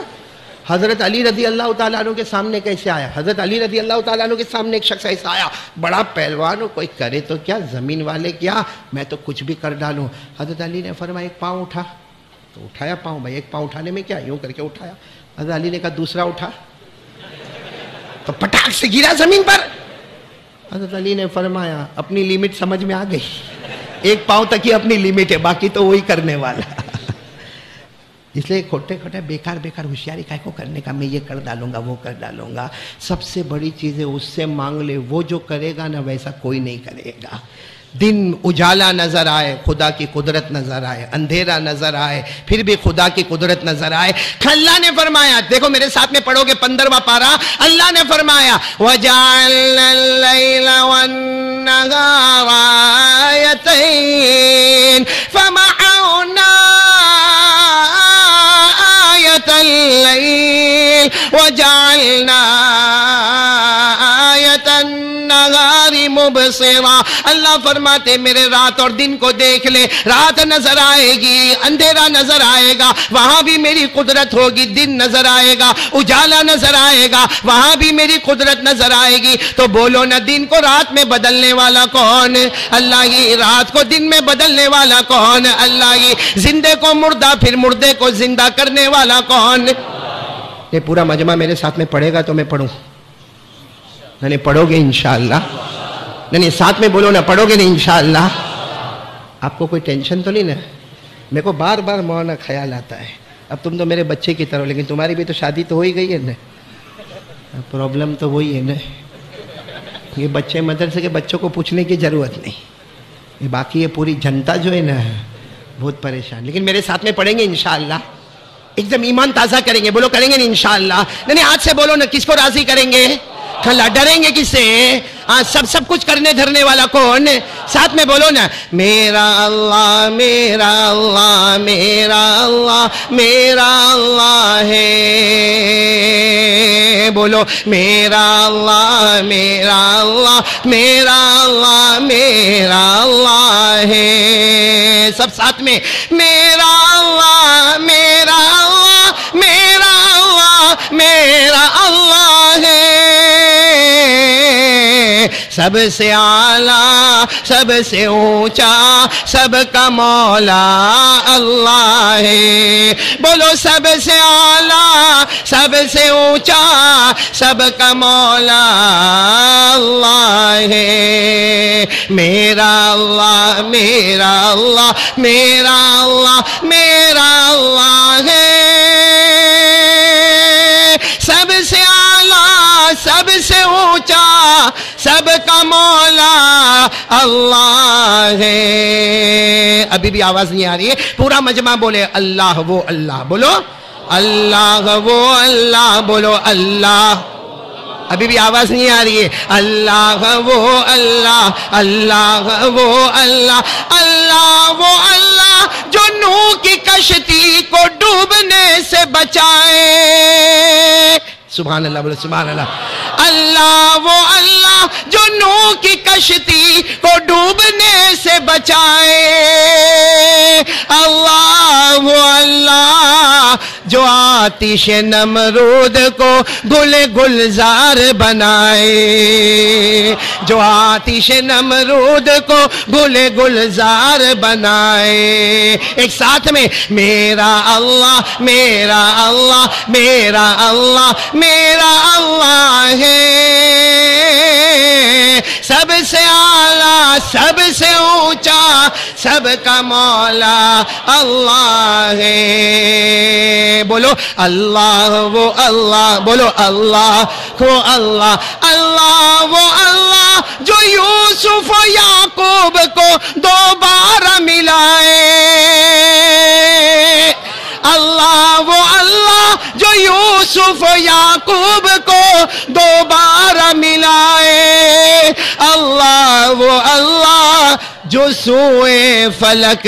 S2: حضرت علی رضی اللہ تعالیٰ عنہ کے سامنے کیسے آیا؟ حضرت علی رضی اللہ تعالیٰ عنہ کے سامنے ایک شخص ایسا آیا, بڑا پہلوان ہو, کوئی کرے تو کیا, زمین والے کیا, میں تو کچھ بھی کر ڈالوں. حضرت علی نے فرمایا ایک پاؤں اٹھا, تو اٹھایا پاؤں. بھائی ایک پاؤں اٹھانے میں کیا, یوں کر کے اٹھایا. حضرت علی نے کہا دوسرا اٹھا, تو پٹاخ سے گرا زمین پر. حضرت علی نے فرمایا اپنی لیمٹ سمجھ میں آ گئی, ایک پاؤں تک ہی اپنی لیمٹ ہے, باقی تو وہی کرنے والا. اس لیے کھوٹے بیکار ہوشیاری کائے کو کرنے کا, میں یہ کر ڈالوں گا, وہ کر ڈالوں گا. سب سے بڑی چیز ہے اس سے مانگ لے, وہ جو کرے گا نا ویسا کوئی نہیں کرے گا. دن اجالا نظر آئے خدا کی قدرت نظر آئے, اندھیرا نظر آئے پھر بھی خدا کی قدرت نظر آئے. اللہ نے فرمایا, دیکھو میرے ساتھ میں پڑھو گے 15واں پارہ, اللہ نے فرمایا وَجَعَلْنَا اللَّيْلَ وَالنَّهَارَ آيَتَيْنِ فَمَحَوْنَا آيَةَ اللَّيْلِ وَجَعَلْنَا آيَةَ النَّهَارِ مُبْصِرًا. اللہ فرماتے میرے رات اور دن کو دیکھ لے, رات نظر آئے گی, اندھیرا نظر آئے گا, وہاں بھی میری قدرت ہوگی. دن نظر آئے گا, اجالا نظر آئے گا, وہاں بھی میری قدرت نظر آئے گی. تو بولو نا دن کو رات میں بدلنے والا کون؟ اللہ ہی. رات کو دن میں بدلنے والا کون؟ اللہ ہی. زندے کو مردہ پھر مردے کو زندہ کرنے والا کون؟ یہ پورا مجمع میرے ساتھ میں پڑھے گا تو میں پڑھوں, نہیں پڑھو گے انشاءاللہ؟ نہیں ساتھ میں بولو نا, پڑھو گے نہیں انشاءاللہ؟ آپ کو کوئی ٹینشن تو نہیں نا؟ میرے کو بار مولانا خیال آتا ہے, اب تم تو میرے بچے کی طرح, لیکن تمہاری بھی تو شادی تو ہو ہی گئی ہے نا, پرابلم تو وہی ہے نا. یہ بچے مدرسے کے بچوں کو پوچھنے کی ضرورت نہیں, باقی یہ پوری جنتا جو ہے نا بہت پریشان. لیکن میرے ساتھ میں پڑھیں گے انشاءاللہ, ایک دم ایمان تازہ کریں گے. بولو کریں گے نہیں انشاءاللہ؟ نہیں آج سے بولو نا, کس کو راضی کریں گے؟ کھلا ڈریں گے کس سے؟ سب کچھ کرنے دھرنے والا کون؟ ساتھ میں بولو نا، میرا اللہ میرا اللہ میرا اللہ میرا اللہ ہے، بولو میرا اللہ میرا اللہ میرا اللہ میرا اللہ ہے، سب ساتھ میں، میرا اللہ میرا اللہ میرا اللہ میرا اللہ ہے، سب سے اعلیٰ سب سے اونچا سب کا مولا اللہ ہے، بولو سب سے اعلیٰ سب سے اونچا سب کا مولا اللہ ہے، میرا اللہ میرا اللہ میرا اللہ میرا اللہ ہے، سب سے اعلیٰ سب سے اونچا سب کا مولا اللہ ہے۔ ابھی بھی آواز نہیں آ رہی ہے، پورا مجمع بولے اللہ وہ اللہ، بولو اللہ وہ اللہ، بولو اللہ، ابھی بھی آواز نہیں آ رہی ہے، اللہ وہ اللہ اللہ وہ اللہ اللہ وہ اللہ جو نوح کی کشتی کو ڈوبنے سے بچائے، سبحان اللہ، بولو سبحان اللہ، اللہ وہ اللہ جو نوح کی کشتی کو ڈوبنے سے بچائے، اللہ وہ اللہ جو آتش نمرود کو گل گلزار بنائے، جو آتش نمرود کو گل گلزار بنائے، ایک ساتھ میں، میرا اللہ میرا اللہ میرا اللہ میرا اللہ ہے، سب سے اعلیٰ سب سے اونچا سب کا مولا اللہ ہے، بولو اللہ وہ اللہ، بولو اللہ وہ اللہ اللہ وہ اللہ جو یوسف و یعقوب کو دوبارہ ملائے، اللہ وہ اللہ جو یوسف و یعقوب کو دوبارہ ملائے، اللہ وہ اللہ جو سوئے فلک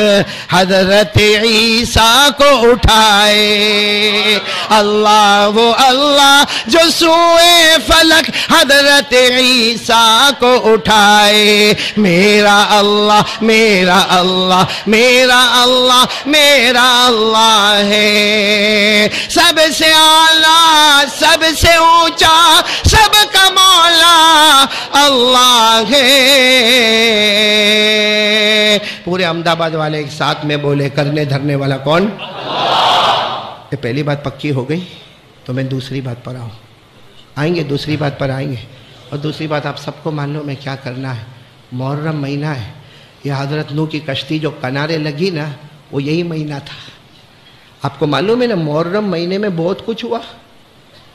S2: حضرت عیسیٰ کو اٹھائے، اللہ وہ اللہ جو سوئے فلک حضرت عیسیٰ کو اٹھائے، میرا اللہ میرا اللہ میرا اللہ میرا اللہ ہے، سب سے اعلیٰ سب سے اونچا سب کا مولا اللہ ہے، پورے احمدآباد والے ایک ساتھ میں بولے، کرنے دھرنے والا کون؟ یہ پہلی بات پکی ہو گئی، تو میں دوسری بات پر آئیں گے، دوسری بات پر آئیں گے، اور دوسری بات آپ سب کو معلوم ہے کیا کرنا ہے، محرم مہینہ ہے، یہ حضرت نوح کی کشتی جو کنارے لگی نا، وہ یہی مہینہ تھا، آپ کو معلوم ہے نا، محرم مہینے میں بہت کچھ ہوا،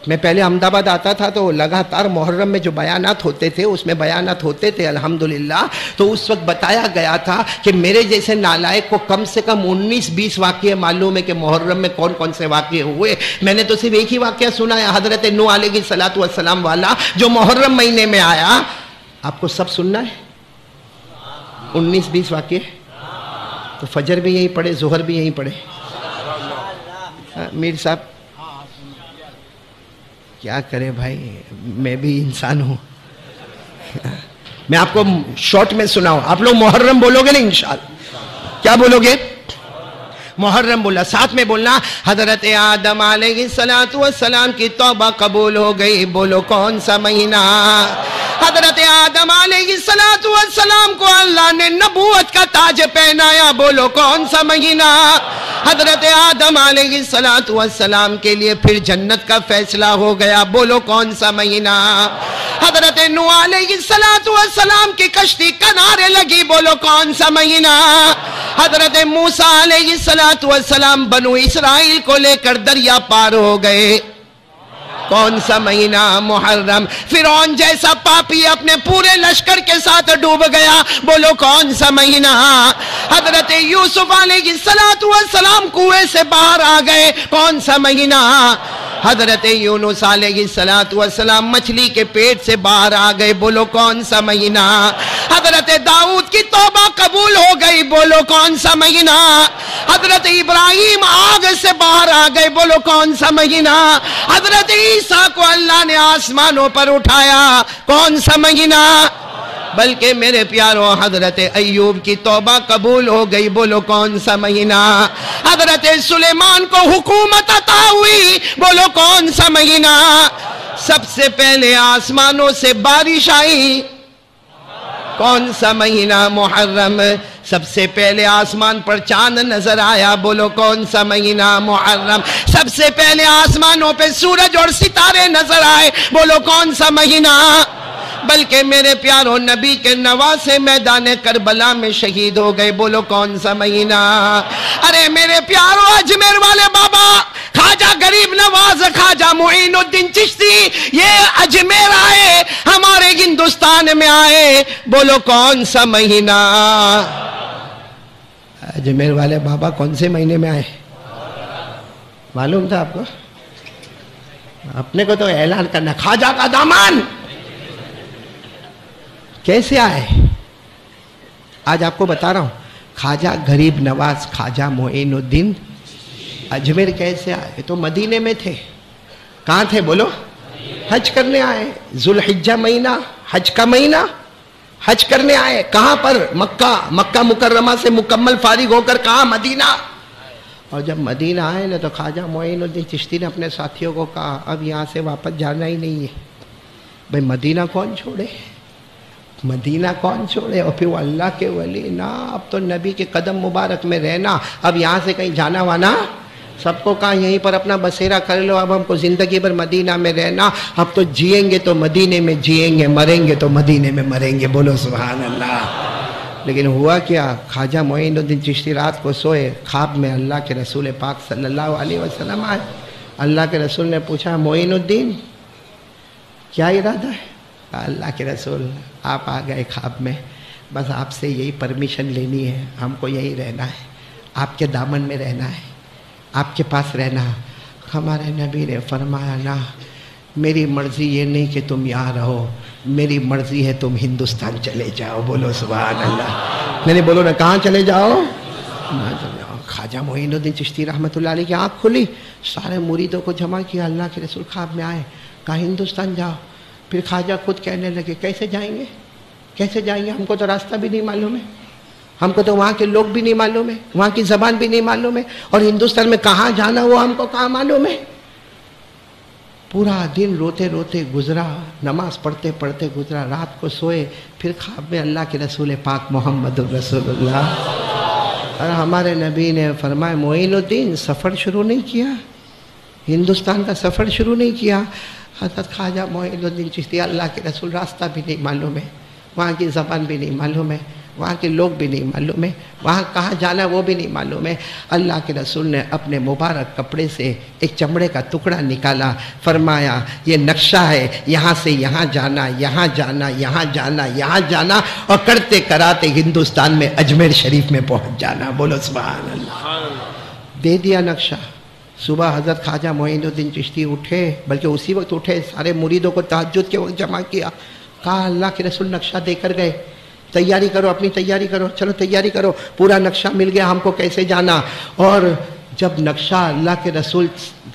S2: میں پہلے احمدآباد آتا تھا تو لگاتار محرم میں جو بیانات ہوتے تھے اس میں بیانات ہوتے تھے الحمدللہ، تو اس وقت بتایا گیا تھا کہ میرے جیسے نالائق کو کم سے کم 19-20 واقعے معلوم ہے کہ محرم میں کون کون سے واقعے ہوئے، میں نے تو صرف ایک ہی واقعہ سنا ہے، حضرت نوح علیہ السلام والا جو محرم مہینے میں آیا، آپ کو سب سننا ہے 19-20 واقعے، تو فجر بھی یہیں پڑھے، ظہر بھی یہیں پڑھے، میر صاحب کیا کرے بھائی، میں بھی انسان ہوں، میں آپ کو شارٹ میں سناؤں، آپ لوگ محرم بولو گے نا انشاءاللہ، کیا بولو گے؟ محرم بولا، ساتھ میں بولنا، حضرت آدم علیہ السلام کی توبہ قبول ہو گئی، بولو کون سا مہینہ؟ حضرت آدم علیہ السلام کو اللہ نے نبوت کا تاج پہنایا، بولو کون سا مہینہ؟ حضرت آدم علیہ السلام کے لیے پھر جنت کا فیصلہ ہو گیا، بولو کون سا مہینہ؟ حضرت نوح علیہ السلام کی کشتی کنارے لگی، بولو کون سا مہینہ؟ حضرت موسیٰ علیہ السلام بنو اسرائیل کو لے کر دریا پار ہو گئے، کون سا مہینہ؟ محرم۔ فرعون جیسا پاپی اپنے پورے لشکر کے ساتھ ساتھ ڈوب گیا، بولو کون سا مہینہ؟ حضرت یوسف علیہ السلام کنویں سے باہر آ گئے، کون سا مہینہ؟ حضرت یونس علیہ السلام مچھلی کے پیٹ سے باہر آ گئے، بولو کون سا مہینہ؟ حضرت داؤد کی توبہ قبول ہو گئی، بولو کون سا مہینہ؟ حضرت ابراہیم آگ سے باہر آ گئے، بولو کون سا مہینہ؟ حضرت عیسیٰ کو اللہ نے آسمانوں پر اٹھایا، کون سا مہینہ؟ بلکہ میرے پیاروں حضرت ایوب کی توبہ قبول ہو گئی، بولو کون سا مہینہ؟ حضرت سلیمان کو حکومت عطا ہوئی، بولو کون سا مہینہ؟ سب سے پہلے آسمانوں سے بارش آئی، کون سا مہینہ؟ محرم۔ سب سے پہلے آسمان پر چاند نظر آیا، بولو کون سا مہینہ؟ محرم۔ سب سے پہلے آسمانوں پہ سورج اور ستارے نظر آئے، بولو کون سا مہینہ؟ بلکہ میرے پیاروں نبی کے نواسے میدان کربلا میں شہید ہو گئے، بولو کون سا مہینہ؟ ارے میرے پیاروں اجمیر والے بابا خواجہ غریب نواز خواجہ معین الدین چشتی یہ اجمیر آئے، ہمارے ہندوستان میں آئے، بولو کون سا مہینہ؟ اجمیر والے بابا کون سے مہینے میں آئے معلوم تھا آپ کو؟ اپنے کو تو اعلان کرنا، خواجہ کا دامان کیسے آئے؟ آج آپ کو بتا رہا ہوں، خواجہ غریب نواز خواجہ معین الدین اجمیر کیسے آئے؟ تو مدینے میں تھے، کہاں تھے بولو؟ حج کرنے آئے، ذوالحجہ مہینہ حج کا مہینہ، حج کرنے آئے، کہاں پر؟ مکہ مکرمہ سے مکمل فارغ ہو کر کہاں؟ مدینہ۔ اور جب مدینہ آئے نا تو خواجہ معین الدین چشتی نے اپنے ساتھیوں کو کہا اب یہاں سے واپس جانا ہی نہیں ہے، بھئی مدینہ کون چھوڑے، مدینہ کون چھوڑے؟ اور پھر وہ اللہ کے ولی نا، اب تو نبی کے قدم مبارک میں رہنا، اب یہاں سے کہیں جانا وانا، سب کو کہا یہیں پر اپنا بسیرہ کر لو، اب ہم کو زندگی بھر مدینہ میں رہنا، اب تو جئیں گے تو مدینے میں جئیں گے، مریں گے تو مدینے میں مریں گے، بولو سبحان اللہ۔ لیکن ہوا کیا؟ خواجہ معین الدین چشتی رات کو سوئے، خواب میں اللہ کے رسول پاک صلی اللہ علیہ وسلم آئے۔ اللہ کے رسول نے پوچھا معین الدین کیا ارادہ ہے؟ اللہ کے رسول آپ آ گئے خواب میں، بس آپ سے یہی پرمیشن لینی ہے، ہم کو یہی رہنا ہے، آپ کے دامن میں رہنا ہے، آپ کے پاس رہنا۔ ہمارے نبی نے فرمایا نا، میری مرضی یہ نہیں کہ تم یہاں رہو، میری مرضی ہے تم ہندوستان چلے جاؤ، بولو سبحان اللہ۔ میں نے بولو نا کہاں چلے جاؤ؟ خواجہ معین الدین چشتی رحمۃ اللہ علیہ کی آنکھ کھلی، سارے مریدوں کو جمع کیا، اللہ کے رسول خواب میں آئے، کہا ہندوستان جاؤ۔ پھر خواجہ خود کہنے لگے کیسے جائیں گے، کیسے جائیں گے، ہم کو تو راستہ بھی نہیں معلوم ہے، ہم کو تو وہاں کے لوگ بھی نہیں معلوم ہے، وہاں کی زبان بھی نہیں معلوم ہے، اور ہندوستان میں کہاں جانا وہ ہم کو کہاں معلوم ہے۔ پورا دن روتے روتے گزرا، نماز پڑھتے پڑھتے گزرا، رات کو سوئے، پھر خواب میں اللہ کے رسول پاک محمد الرسول اللہ، اور ہمارے نبی نے فرمایا معین الدین سفر شروع نہیں کیا، ہندوستان کا سفر شروع نہیں کیا۔ حضرت خواجہ معین الدین چشتی اللہ کے رسول راستہ بھی نہیں معلوم ہے، وہاں کی زبان بھی نہیں معلوم ہے، وہاں کے لوگ بھی نہیں معلوم ہے، وہاں کہاں جانا ہے وہ بھی نہیں معلوم ہے۔ اللہ کے رسول نے اپنے مبارک کپڑے سے ایک چمڑے کا ٹکڑا نکالا، فرمایا یہ نقشہ ہے، یہاں سے یہاں جانا، یہاں جانا، یہاں جانا، یہاں جانا، اور کرتے کراتے ہندوستان میں اجمیر شریف میں پہنچ جانا، بولو سبحان اللہ۔ دے دیا نقشہ۔ صبح حضرت خواجہ معین الدین چشتی اٹھے، بلکہ اسی وقت اٹھے، سارے مریدوں کو تہجد کے وقت جمع کیا، کہا اللہ کے رسول نقشہ دے کر گئے، تیاری کرو، اپنی تیاری کرو، چلو تیاری کرو، پورا نقشہ مل گیا ہم کو کیسے جانا۔ اور جب نقشہ اللہ کے رسول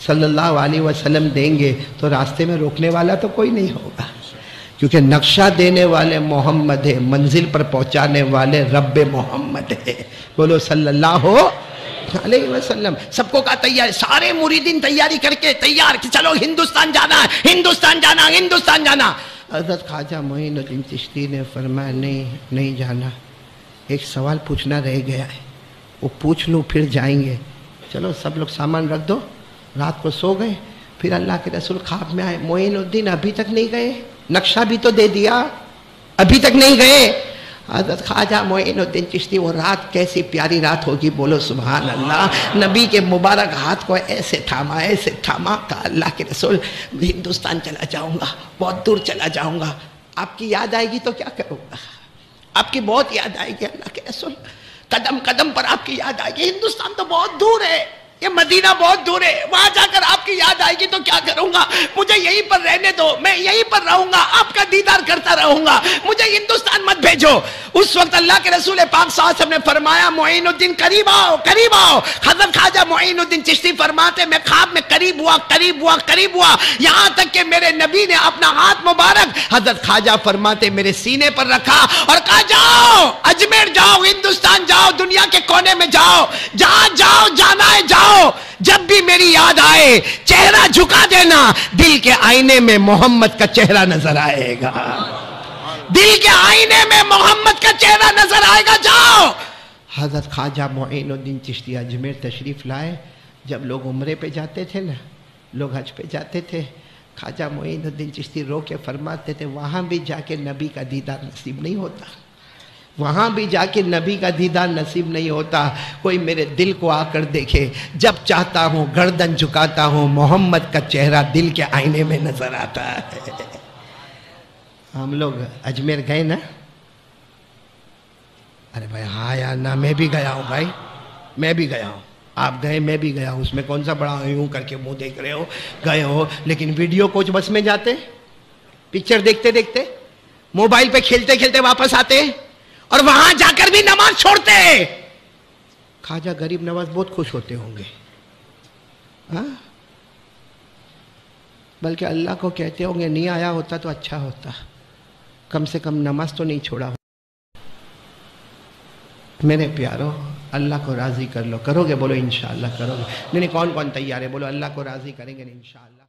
S2: صلی اللہ علیہ وسلم دیں گے تو راستے میں روکنے والا تو کوئی نہیں ہوگا، کیونکہ نقشہ دینے والے محمد ہے، منزل پر پہنچانے والے رب محمد ہے، بولو صلی اللہ علیہ وسلم۔ سب کو کہا تیار، سارے مریدین تیاری کر کے تیار کہ چلو ہندوستان جانا ہے، ہندوستان جانا، ہندوستان جانا۔ حضرت خواجہ معین الدین چشتی نے فرمایا نہیں جانا، ایک سوال پوچھنا رہ گیا ہے، وہ پوچھ لوں پھر جائیں گے، چلو سب لوگ سامان رکھ دو۔ رات کو سو گئے، پھر اللہ کے رسول خواب میں آئے، معین الدین ابھی تک نہیں گئے، نقشہ بھی تو دے دیا، ابھی تک نہیں گئے۔ حضرت خواجہ معین الدین چشتی، وہ رات کیسی پیاری رات ہوگی، بولو سبحان اللہ، نبی کے مبارک ہاتھ کو ایسے تھاما کہ اللہ کے رسول ہندوستان چلا جاؤں گا، بہت دور چلا جاؤں گا، آپ کی یاد آئے گی تو کیا کروں گا، آپ کی بہت یاد آئے گی اللہ کے رسول، قدم قدم پر آپ کی یاد آئے گی۔ ہندوستان تو بہت دور ہے، یہ مدینہ بہت دور ہے، وہاں جا کر آپ کی یاد آئے گی تو کیا کروں گا؟ مجھے یہیں پر رہنے دو، میں یہیں پر رہوں گا، آپ کا دیدار کرتا رہوں گا، مجھے ہندوستان مت بھیجو۔ اس وقت اللہ کے رسول پاک صلی اللہ علیہ وسلم نے فرمایا معین الدین قریب آؤ، قریب آؤ۔ حضرت خواجہ معین الدین چشتی فرماتے میں خواب میں قریب ہوا، قریب ہوا، قریب ہوا، یہاں تک کہ میرے نبی نے اپنا ہاتھ مبارک حضرت خواجہ فرماتے میرے سینے پر رکھا اور کہا جاؤ اجمیر جاؤ، ہندوستان جاؤ، دنیا کے کونے میں جاؤ، جہاں جاؤ جانا ہے جاؤ، جب بھی میری یاد آئے چہرہ جھکا دینا، دل کے آئینے میں محمد کا چہرہ نظر آئے گا، دل کے آئینے میں محمد کا چہرہ نظر آئے گا، جاؤ۔ حضرت خواجہ معین الدین چشتی اجمیر تشریف لائے۔ جب لوگ عمرے پہ جاتے تھے نا، لوگ حج پہ جاتے تھے، خواجہ معین الدین چشتی رو کے فرماتے تھے وہاں بھی جا کے نبی کا دیدار نصیب نہیں ہوتا، وہاں بھی جا کے نبی کا دیدار نصیب نہیں ہوتا، کوئی میرے دل کو آ کر دیکھے، جب چاہتا ہوں گردن جھکاتا ہوں، محمد کا چہرہ دل کے آئینے میں نظر آتا ہے۔ ہم لوگ اجمیر گئے نا، ارے بھائی ہاں یار نا، میں بھی گیا ہوں بھائی، میں بھی گیا ہوں، آپ گئے میں بھی گیا ہوں، اس میں کون سا بڑا یوں کر کے منہ دیکھ رہے ہو، گئے ہو، لیکن ویڈیو کوچ بس میں جاتے، پکچر دیکھتے دیکھتے، موبائل پہ کھیلتے کھیلتے واپس آتے، اور وہاں جا کر بھی نماز چھوڑتے۔ خواجہ غریب نواز بہت خوش ہوتے ہوں گے، ہاں بلکہ اللہ کو کہتے ہوں گے نہیں آیا ہوتا تو اچھا ہوتا، کم سے کم نماز تو نہیں چھوڑا۔ میرے پیارو اللہ کو راضی کر لو، کرو گے؟ بولو انشاءاللہ کرو گے؟ نہیں کون کون تیار ہے؟ بولو اللہ کو راضی کریں گے انشاءاللہ۔